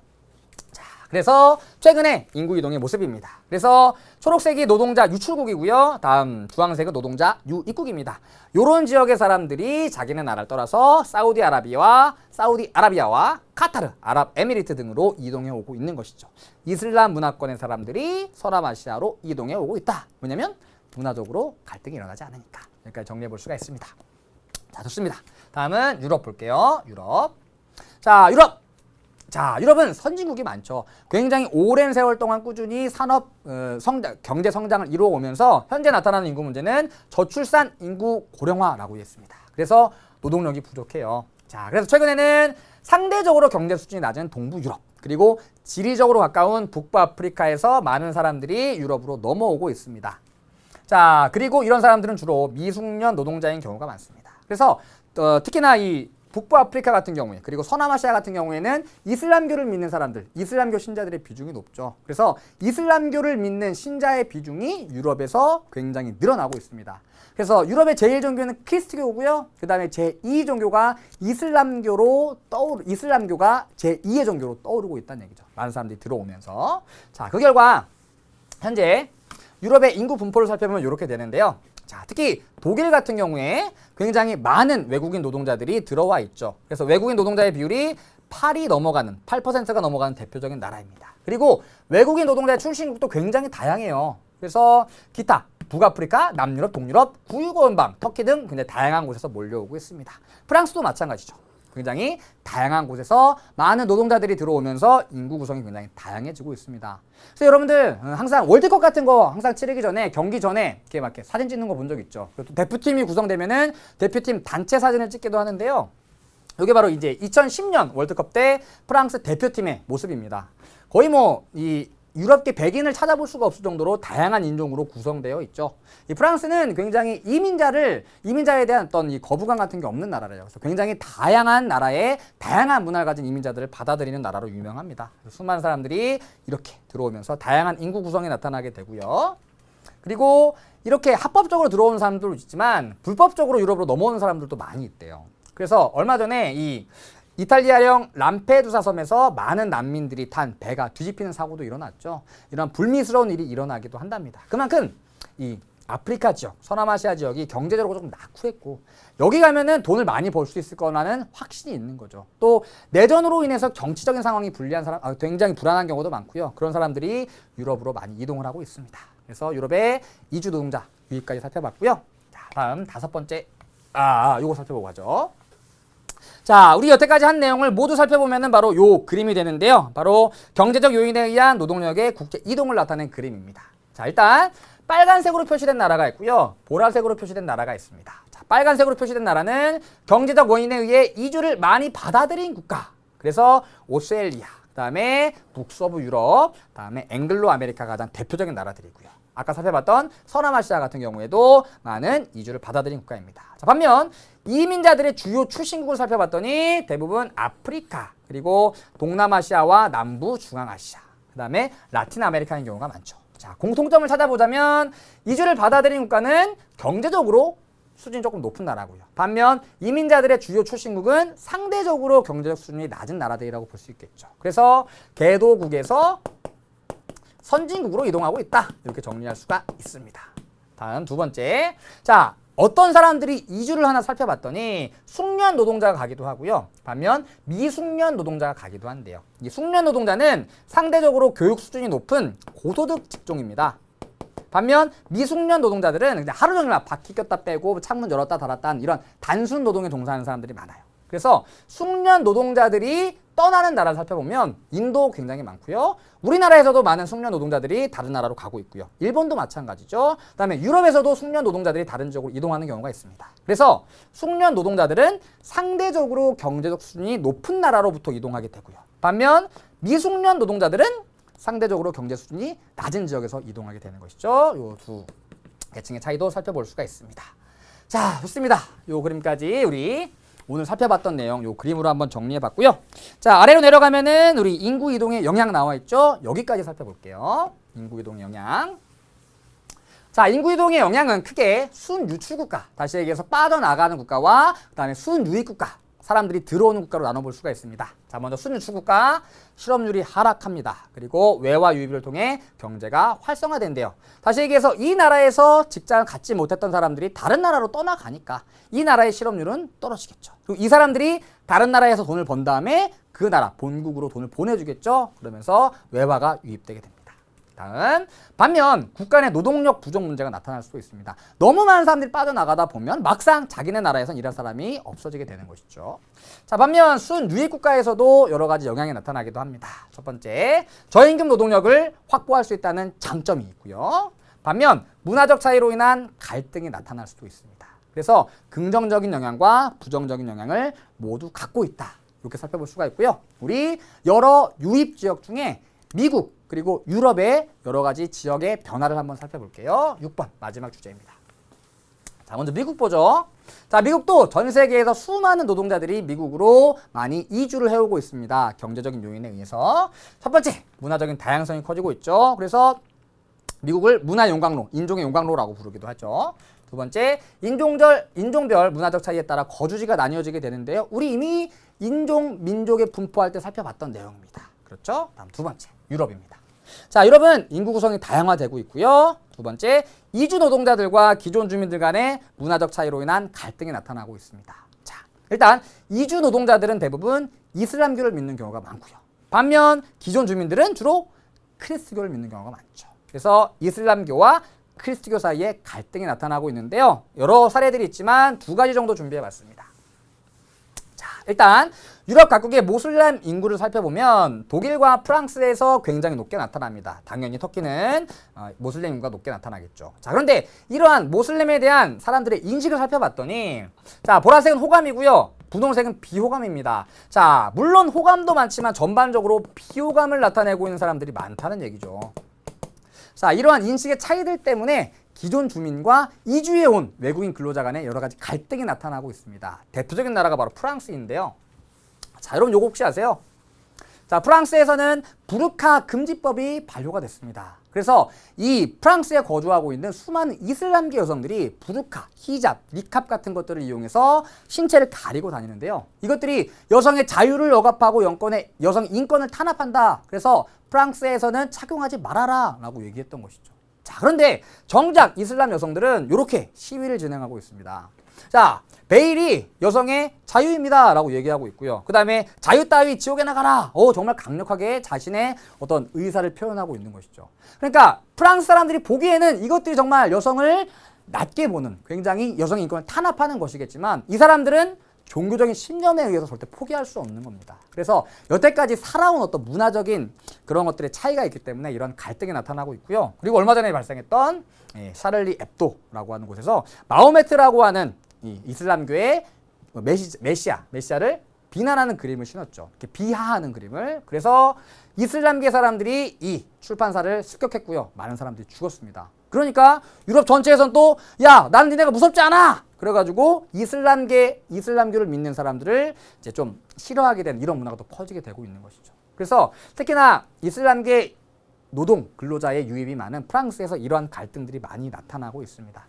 자, 그래서 최근에 인구 이동의 모습입니다. 그래서 초록색이 노동자 유출국이고요. 다음 주황색은 노동자 유입국입니다. 요런 지역의 사람들이 자기네 나라를 떠나서 사우디아라비아와 카타르, 아랍에미리트 등으로 이동해 오고 있는 것이죠. 이슬람 문화권의 사람들이 서남아시아로 이동해 오고 있다. 왜냐면 문화적으로 갈등이 일어나지 않으니까. 여기까지 정리해 볼 수가 있습니다. 자, 좋습니다. 다음은 유럽 볼게요. 유럽. 유럽은 선진국이 많죠. 굉장히 오랜 세월 동안 꾸준히 경제 성장을 이루어 오면서 현재 나타나는 인구 문제는 저출산 인구 고령화라고 했습니다. 그래서 노동력이 부족해요. 자, 그래서 최근에는 상대적으로 경제 수준이 낮은 동부 유럽, 그리고 지리적으로 가까운 북부 아프리카에서 많은 사람들이 유럽으로 넘어오고 있습니다. 자, 그리고 이런 사람들은 주로 미숙련 노동자인 경우가 많습니다. 그래서 특히나 이 북부 아프리카 같은 경우에, 그리고 서남아시아 같은 경우에는 이슬람교를 믿는 사람들, 이슬람교 신자들의 비중이 높죠. 그래서 이슬람교를 믿는 신자의 비중이 유럽에서 굉장히 늘어나고 있습니다. 그래서 유럽의 제1종교는 키리스트교고요. 그 다음에 제2 종교가 이슬람교가 제2의 종교로 떠오르고 있다는 얘기죠. 많은 사람들이 들어오면서. 자, 그 결과 현재 유럽의 인구 분포를 살펴보면 이렇게 되는데요. 자, 특히 독일 같은 경우에 굉장히 많은 외국인 노동자들이 들어와 있죠. 그래서 외국인 노동자의 비율이 8%가 넘어가는 대표적인 나라입니다. 그리고 외국인 노동자의 출신국도 굉장히 다양해요. 그래서 기타 북아프리카, 남유럽, 동유럽, 구유고연방, 터키 등 굉장히 다양한 곳에서 몰려오고 있습니다. 프랑스도 마찬가지죠. 굉장히 다양한 곳에서 많은 노동자들이 들어오면서 인구 구성이 굉장히 다양해지고 있습니다. 그래서 여러분들 항상 월드컵 같은 거 항상 치르기 전에, 경기 전에 이렇게 막 사진 찍는 거 본 적 있죠. 그리고 또 대표팀이 구성되면은 대표팀 단체 사진을 찍기도 하는데요. 이게 바로 이제 2010년 월드컵 때 프랑스 대표팀의 모습입니다. 거의 이 유럽계 백인을 찾아볼 수가 없을 정도로 다양한 인종으로 구성되어 있죠. 이 프랑스는 굉장히 이민자에 대한 어떤 이 거부감 같은 게 없는 나라래요. 그래서 굉장히 다양한 나라의 다양한 문화를 가진 이민자들을 받아들이는 나라로 유명합니다. 수많은 사람들이 이렇게 들어오면서 다양한 인구 구성이 나타나게 되고요. 그리고 이렇게 합법적으로 들어오는 사람들도 있지만 불법적으로 유럽으로 넘어오는 사람들도 많이 있대요. 그래서 얼마 전에 이 이탈리아령 람페두사 섬에서 많은 난민들이 탄 배가 뒤집히는 사고도 일어났죠. 이런 불미스러운 일이 일어나기도 한답니다. 그만큼 이 아프리카 지역, 서남아시아 지역이 경제적으로 조금 낙후했고 여기 가면은 돈을 많이 벌 수 있을 거라는 확신이 있는 거죠. 또 내전으로 인해서 정치적인 상황이 불리한 사람, 굉장히 불안한 경우도 많고요. 그런 사람들이 유럽으로 많이 이동을 하고 있습니다. 그래서 유럽의 이주 노동자 유입까지 살펴봤고요. 자, 다음 5번째, 요거 살펴보고 가죠. 자, 우리 여태까지 한 내용을 모두 살펴보면은 바로 요 그림이 되는데요. 바로 경제적 요인에 의한 노동력의 국제 이동을 나타낸 그림입니다. 자, 일단 빨간색으로 표시된 나라가 있고요. 보라색으로 표시된 나라가 있습니다. 자, 빨간색으로 표시된 나라는 경제적 원인에 의해 이주를 많이 받아들인 국가. 그래서 오세리아, 그다음에 북서부 유럽, 그다음에 앵글로 아메리카가 가장 대표적인 나라들이고요. 아까 살펴봤던 서남아시아 같은 경우에도 많은 이주를 받아들인 국가입니다. 자, 반면 이민자들의 주요 출신국을 살펴봤더니 대부분 아프리카, 그리고 동남아시아와 남부 중앙아시아, 그다음에 라틴 아메리카인 경우가 많죠. 자, 공통점을 찾아보자면 이주를 받아들인 국가는 경제적으로 수준이 조금 높은 나라고요. 반면 이민자들의 주요 출신국은 상대적으로 경제적 수준이 낮은 나라들이라고 볼 수 있겠죠. 그래서 개도국에서 선진국으로 이동하고 있다. 이렇게 정리할 수가 있습니다. 다음 2번째. 자, 어떤 사람들이 이주를 하나 살펴봤더니 숙련 노동자가 가기도 하고요. 반면 미숙련 노동자가 가기도 한대요. 이 숙련 노동자는 상대적으로 교육 수준이 높은 고소득 직종입니다. 반면 미숙련 노동자들은 그냥 하루 종일 바퀴 꼈다 빼고 창문 열었다 닫았다 하는 이런 단순 노동에 종사하는 사람들이 많아요. 그래서 숙련 노동자들이 떠나는 나라를 살펴보면 인도 굉장히 많고요. 우리나라에서도 많은 숙련 노동자들이 다른 나라로 가고 있고요. 일본도 마찬가지죠. 그다음에 유럽에서도 숙련 노동자들이 다른 지역으로 이동하는 경우가 있습니다. 그래서 숙련 노동자들은 상대적으로 경제적 수준이 높은 나라로부터 이동하게 되고요. 반면 미숙련 노동자들은 상대적으로 경제 수준이 낮은 지역에서 이동하게 되는 것이죠. 요 두 계층의 차이도 살펴볼 수가 있습니다. 자, 좋습니다. 요 그림까지 우리 오늘 살펴봤던 내용 요 그림으로 한번 정리해봤고요. 자, 아래로 내려가면은 우리 인구 이동의 영향 나와 있죠. 여기까지 살펴볼게요. 인구 이동의 영향. 자, 인구 이동의 영향은 크게 순유출 국가, 다시 얘기해서 빠져나가는 국가와 그다음에 순유입 국가, 사람들이 들어오는 국가로 나눠볼 수가 있습니다. 자, 먼저 순유출 국가, 실업률이 하락합니다. 그리고 외화 유입을 통해 경제가 활성화된대요. 다시 얘기해서 이 나라에서 직장을 갖지 못했던 사람들이 다른 나라로 떠나가니까 이 나라의 실업률은 떨어지겠죠. 그리고 이 사람들이 다른 나라에서 돈을 번 다음에 그 나라 본국으로 돈을 보내주겠죠. 그러면서 외화가 유입되게 됩니다. 다음, 반면 국가 내 노동력 부족 문제가 나타날 수도 있습니다. 너무 많은 사람들이 빠져나가다 보면 막상 자기네 나라에선 일할 사람이 없어지게 되는 것이죠. 자, 반면 순유입 국가에서도 여러 가지 영향이 나타나기도 합니다. 첫 번째, 저임금 노동력을 확보할 수 있다는 장점이 있고요. 반면 문화적 차이로 인한 갈등이 나타날 수도 있습니다. 그래서 긍정적인 영향과 부정적인 영향을 모두 갖고 있다. 이렇게 살펴볼 수가 있고요. 우리 여러 유입 지역 중에 미국 그리고 유럽의 여러 가지 지역의 변화를 한번 살펴볼게요. 6번 마지막 주제입니다. 자, 먼저 미국 보죠. 자, 미국도 전 세계에서 수많은 노동자들이 미국으로 많이 이주를 해오고 있습니다. 경제적인 요인에 의해서. 첫 번째, 문화적인 다양성이 커지고 있죠. 그래서 미국을 문화 용광로, 인종의 용광로라고 부르기도 하죠. 두 번째, 인종별 문화적 차이에 따라 거주지가 나뉘어지게 되는데요. 우리 이미 인종, 민족의 분포할 때 살펴봤던 내용입니다. 그렇죠? 다음 2번째, 유럽입니다. 자, 유럽은 인구 구성이 다양화되고 있고요. 2번째, 이주 노동자들과 기존 주민들 간의 문화적 차이로 인한 갈등이 나타나고 있습니다. 자, 일단 이주 노동자들은 대부분 이슬람교를 믿는 경우가 많고요. 반면 기존 주민들은 주로 크리스교를 믿는 경우가 많죠. 그래서 이슬람교와 크리스교 사이에 갈등이 나타나고 있는데요. 여러 사례들이 있지만 2가지 정도 준비해봤습니다. 자, 일단 유럽 각국의 모슬렘 인구를 살펴보면 독일과 프랑스에서 굉장히 높게 나타납니다. 당연히 터키는 모슬렘 인구가 높게 나타나겠죠. 자, 그런데 이러한 모슬렘에 대한 사람들의 인식을 살펴봤더니, 자, 보라색은 호감이고요. 분홍색은 비호감입니다. 자, 물론 호감도 많지만 전반적으로 비호감을 나타내고 있는 사람들이 많다는 얘기죠. 자, 이러한 인식의 차이들 때문에 기존 주민과 이주해 온 외국인 근로자 간의 여러 가지 갈등이 나타나고 있습니다. 대표적인 나라가 바로 프랑스인데요. 자, 여러분 요거 혹시 아세요? 자, 프랑스에서는 부르카 금지법이 발효가 됐습니다. 그래서 이 프랑스에 거주하고 있는 수많은 이슬람계 여성들이 부르카, 히잡, 니캅 같은 것들을 이용해서 신체를 가리고 다니는데요. 이것들이 여성의 자유를 억압하고 여성 인권을 탄압한다. 그래서 프랑스에서는 착용하지 말아라 라고 얘기했던 것이죠. 자, 그런데 정작 이슬람 여성들은 이렇게 시위를 진행하고 있습니다. 자, 베일이 여성의 자유입니다 라고 얘기하고 있고요. 그 다음에 자유 따위 지옥에 나가라. 정말 강력하게 자신의 어떤 의사를 표현하고 있는 것이죠. 그러니까 프랑스 사람들이 보기에는 이것들이 정말 여성을 낮게 보는, 굉장히 여성의 인권을 탄압하는 것이겠지만 이 사람들은 종교적인 신념에 의해서 절대 포기할 수 없는 겁니다. 그래서 여태까지 살아온 어떤 문화적인 그런 것들의 차이가 있기 때문에 이런 갈등이 나타나고 있고요. 그리고 얼마 전에 발생했던 샤를리 앱도라고 하는 곳에서 마호메트라고 하는 이 이슬람교의 메시아를 비난하는 그림을 신었죠. 이렇게 비하하는 그림을. 그래서 이슬람계 사람들이 이 출판사를 습격했고요. 많은 사람들이 죽었습니다. 그러니까 유럽 전체에서는 또 야, 나는 니네가 무섭지 않아. 그래가지고 이슬람교를 믿는 사람들을 이제 좀 싫어하게 되는 이런 문화가 또 퍼지게 되고 있는 것이죠. 그래서 특히나 이슬람계 노동 근로자의 유입이 많은 프랑스에서 이러한 갈등들이 많이 나타나고 있습니다.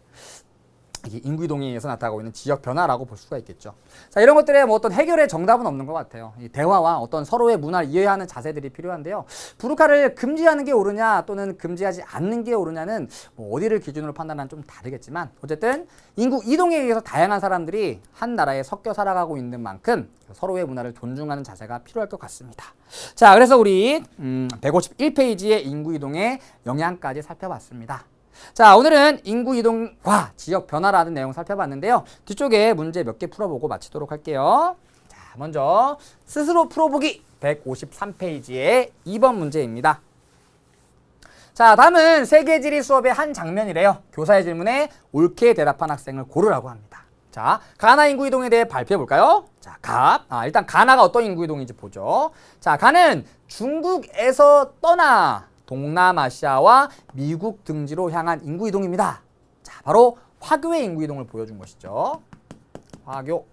이게 인구이동에 의해서 나타나고 있는 지역 변화라고 볼 수가 있겠죠. 자, 이런 것들에 뭐 어떤 해결의 정답은 없는 것 같아요. 이 대화와 어떤 서로의 문화를 이해하는 자세들이 필요한데요. 부르카를 금지하는 게 옳으냐 또는 금지하지 않는 게 옳으냐는 뭐 어디를 기준으로 판단하는 좀 다르겠지만 어쨌든 인구 이동에 의해서 다양한 사람들이 한 나라에 섞여 살아가고 있는 만큼 서로의 문화를 존중하는 자세가 필요할 것 같습니다. 자, 그래서 우리 151페이지의 인구 이동의 영향까지 살펴봤습니다. 자, 오늘은 인구 이동과 지역 변화라는 내용 살펴봤는데요. 뒤쪽에 문제 몇 개 풀어보고 마치도록 할게요. 자, 먼저 스스로 풀어보기 153페이지의 2번 문제입니다. 자, 다음은 세계지리 수업의 한 장면이래요. 교사의 질문에 옳게 대답한 학생을 고르라고 합니다. 자, 가나 인구 이동에 대해 발표해 볼까요? 자, 일단 가나가 어떤 인구 이동인지 보죠. 자, 가는 중국에서 떠나 동남아시아와 미국 등지로 향한 인구 이동입니다. 자, 바로 화교의 인구 이동을 보여준 것이죠. 화교.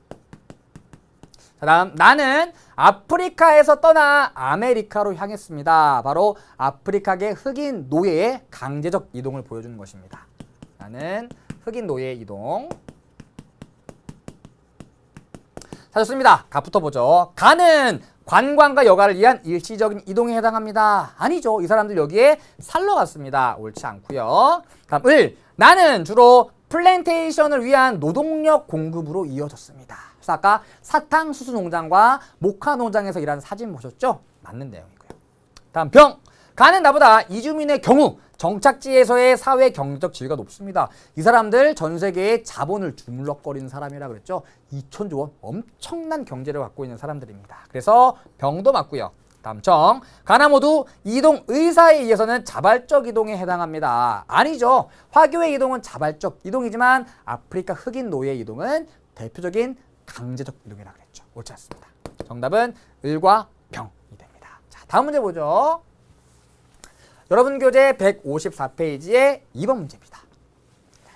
자, 다음 나는 아프리카에서 떠나 아메리카로 향했습니다. 바로 아프리카계 흑인 노예의 강제적 이동을 보여주는 것입니다. 나는 흑인 노예의 이동. 자, 좋습니다. 가부터 보죠. 가는 관광과 여가를 위한 일시적인 이동에 해당합니다. 아니죠. 이 사람들 여기에 살러 갔습니다. 옳지 않고요. 다음 나는 주로 플랜테이션을 위한 노동력 공급으로 이어졌습니다. 그래서 아까 사탕수수 농장과 모카 농장에서 일하는 사진 보셨죠? 맞는 내용이고요. 다음 가는 나보다 이주민의 경우 정착지에서의 사회 경제적 지위가 높습니다. 이 사람들 전 세계의 자본을 주물럭거리는 사람이라 그랬죠. 2천조 원 엄청난 경제를 갖고 있는 사람들입니다. 그래서 병도 맞고요. 다음 가나 모두 이동 의사에 의해서는 자발적 이동에 해당합니다. 아니죠. 화교의 이동은 자발적 이동이지만 아프리카 흑인 노예 이동은 대표적인 강제적 이동이라 그랬죠. 옳지 않습니다. 정답은 을과 병이 됩니다. 자, 다음 문제 보죠. 여러분 교재 154페이지의 2번 문제입니다.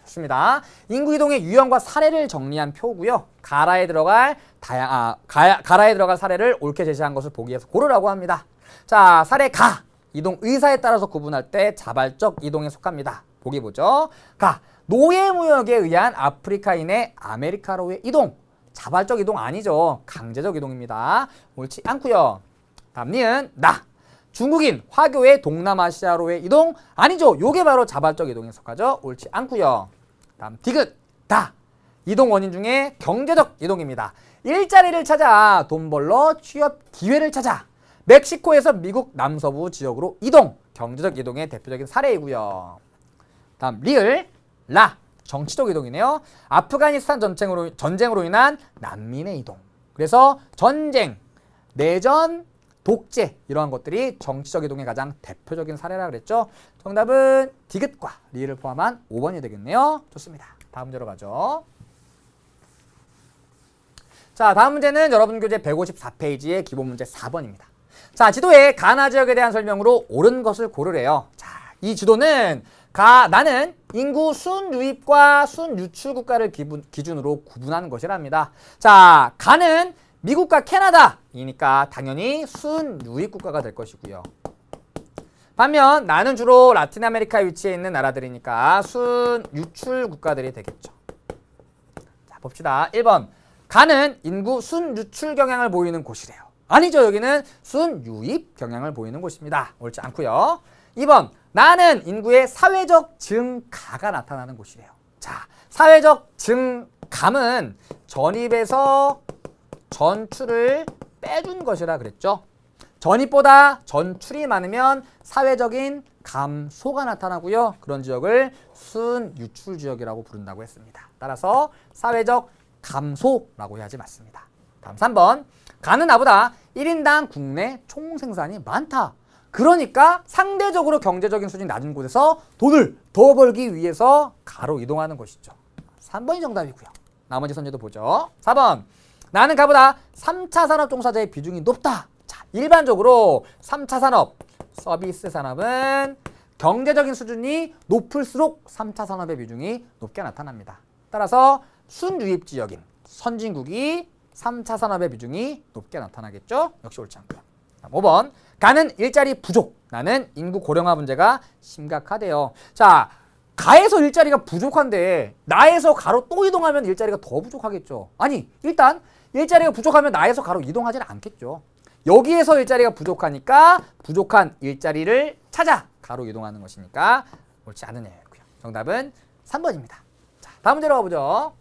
좋습니다. 인구 이동의 유형과 사례를 정리한 표고요. 가라에 들어갈 사례를 옳게 제시한 것을 보기 위해서 고르라고 합니다. 자, 사례 이동 의사에 따라서 구분할 때 자발적 이동에 속합니다. 보기 보죠. 노예 무역에 의한 아프리카인의 아메리카로의 이동. 자발적 이동 아니죠. 강제적 이동입니다. 옳지 않고요. 다음 니은 중국인 화교의 동남아시아로의 이동 아니죠. 요게 바로 자발적 이동에 속하죠. 옳지 않고요. 다음 이동 원인 중에 경제적 이동입니다. 일자리를 찾아 돈 벌러 취업 기회를 찾아 멕시코에서 미국 남서부 지역으로 이동 경제적 이동의 대표적인 사례이고요. 다음 정치적 이동이네요. 아프가니스탄 전쟁으로 인한 난민의 이동. 그래서 전쟁, 내전, 독재 이러한 것들이 정치적 이동의 가장 대표적인 사례라 그랬죠. 정답은 디귿과 리를 포함한 5번이 되겠네요. 좋습니다. 다음 문제로 가죠. 자, 다음 문제는 여러분 교재 154페이지의 기본 문제 4번입니다. 자, 지도에 가나 지역에 대한 설명으로 옳은 것을 고르래요. 자, 이 지도는 나는 인구 순유입과 순유출 국가를 기준으로 구분하는 것이랍니다. 자, 가는 미국과 캐나다이니까 당연히 순유입 국가가 될 것이고요. 반면 나는 주로 라틴 아메리카에 위치해 있는 나라들이니까 순유출 국가들이 되겠죠. 자, 봅시다. 1번. 가는 인구 순유출 경향을 보이는 곳이래요. 아니죠. 여기는 순유입 경향을 보이는 곳입니다. 옳지 않고요. 2번. 나는 인구의 사회적 증가가 나타나는 곳이래요. 자, 사회적 증감은 전입에서 전출을 빼준 것이라 그랬죠. 전입보다 전출이 많으면 사회적인 감소가 나타나고요. 그런 지역을 순유출 지역이라고 부른다고 했습니다. 따라서 사회적 감소라고 해야지 맞습니다. 다음 3번. 가는 나보다 1인당 국내 총생산이 많다. 그러니까 상대적으로 경제적인 수준이 낮은 곳에서 돈을 더 벌기 위해서 가로 이동하는 것이죠. 3번이 정답이고요. 나머지 선제도 보죠. 4번. 나는 가보다 3차 산업 종사자의 비중이 높다. 자, 일반적으로 3차 산업, 서비스 산업은 경제적인 수준이 높을수록 3차 산업의 비중이 높게 나타납니다. 따라서 순유입 지역인 선진국이 3차 산업의 비중이 높게 나타나겠죠. 역시 옳지 않고요. 5번. 가는 일자리 부족. 나는 인구 고령화 문제가 심각하대요. 자, 가에서 일자리가 부족한데 나에서 가로 또 이동하면 일자리가 더 부족하겠죠. 아니, 일단 일자리가 부족하면 나에서 가로 이동하진 않겠죠. 여기에서 일자리가 부족하니까 부족한 일자리를 찾아 가로 이동하는 것이니까 옳지 않은 예고요. 정답은 3번입니다. 자, 다음 문제로 가보죠.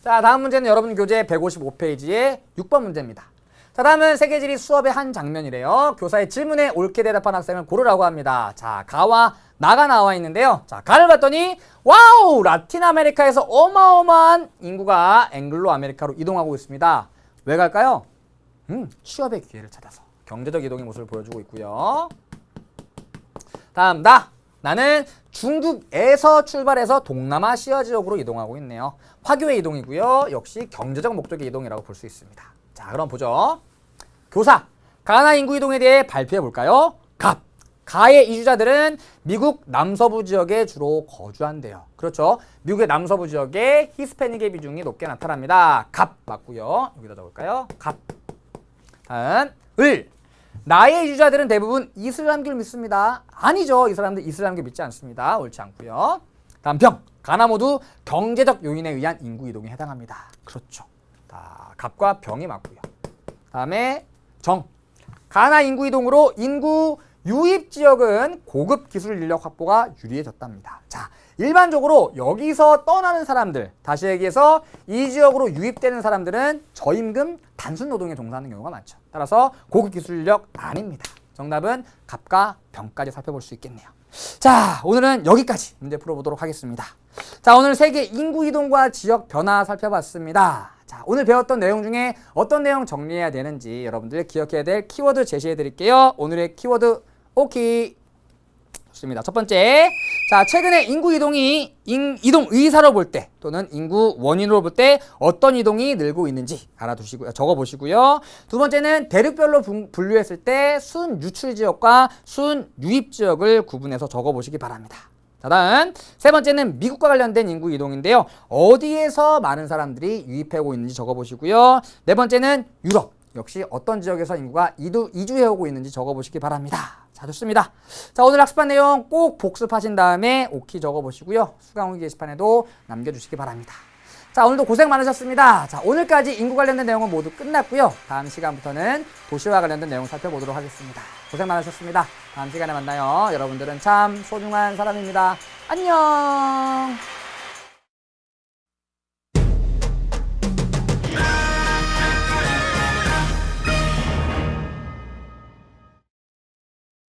자, 다음 문제는 여러분 교재 155페이지의 6번 문제입니다. 자, 다음은 세계지리 수업의 한 장면이래요. 교사의 질문에 옳게 대답한 학생을 고르라고 합니다. 자, 가와 나가 나와 있는데요. 자, 가를 봤더니 와우! 라틴 아메리카에서 어마어마한 인구가 앵글로 아메리카로 이동하고 있습니다. 왜 갈까요? 취업의 기회를 찾아서 경제적 이동의 모습을 보여주고 있고요. 다음 나는 중국에서 출발해서 동남아시아 지역으로 이동하고 있네요. 화교의 이동이고요. 역시 경제적 목적의 이동이라고 볼 수 있습니다. 자, 그럼 보죠. 교사, 가나 인구 이동에 대해 발표해 볼까요? 가의 이주자들은 미국 남서부 지역에 주로 거주한대요. 그렇죠. 미국의 남서부 지역에 히스패닉의 비중이 높게 나타납니다. 맞고요. 여기다 적을까요? 다음, 나의 이주자들은 대부분 이슬람교를 믿습니다. 아니죠. 이 사람들 이슬람교 믿지 않습니다. 옳지 않고요. 다음 가나 모두 경제적 요인에 의한 인구 이동에 해당합니다. 그렇죠. 갑과 병이 맞고요. 다음에 가나 인구 이동으로 인구 유입 지역은 고급 기술 인력 확보가 유리해졌답니다. 자, 일반적으로 여기서 떠나는 사람들, 다시 얘기해서 이 지역으로 유입되는 사람들은 저임금 단순 노동에 종사하는 경우가 많죠. 따라서 고급 기술 인력 아닙니다. 정답은 갑과 병까지 살펴볼 수 있겠네요. 자, 오늘은 여기까지 문제 풀어보도록 하겠습니다. 자, 오늘 세계 인구 이동과 지역 변화 살펴봤습니다. 자, 오늘 배웠던 내용 중에 어떤 내용 정리해야 되는지 여러분들 기억해야 될 키워드 제시해 드릴게요. 오늘의 키워드 오케이. 좋습니다. 첫 번째. 자, 최근에 인구 이동이 이동 의사로 볼 때 또는 인구 원인으로 볼 때 어떤 이동이 늘고 있는지 알아두시고요. 적어 보시고요. 두 번째는 대륙별로 분류했을 때 순유출 지역과 순유입 지역을 구분해서 적어 보시기 바랍니다. 자, 다음 세 번째는 미국과 관련된 인구 이동인데요. 어디에서 많은 사람들이 유입하고 있는지 적어 보시고요. 네 번째는 유럽. 역시 어떤 지역에서 인구가 이주해오고 있는지 적어 보시기 바랍니다. 자, 좋습니다. 자, 오늘 학습한 내용 꼭 복습하신 다음에 오키 적어 보시고요. 수강 후기 게시판에도 남겨주시기 바랍니다. 자, 오늘도 고생 많으셨습니다. 자, 오늘까지 인구 관련된 내용은 모두 끝났고요. 다음 시간부터는 도시와 관련된 내용 살펴보도록 하겠습니다. 고생 많으셨습니다. 다음 시간에 만나요. 여러분들은 참 소중한 사람입니다. 안녕.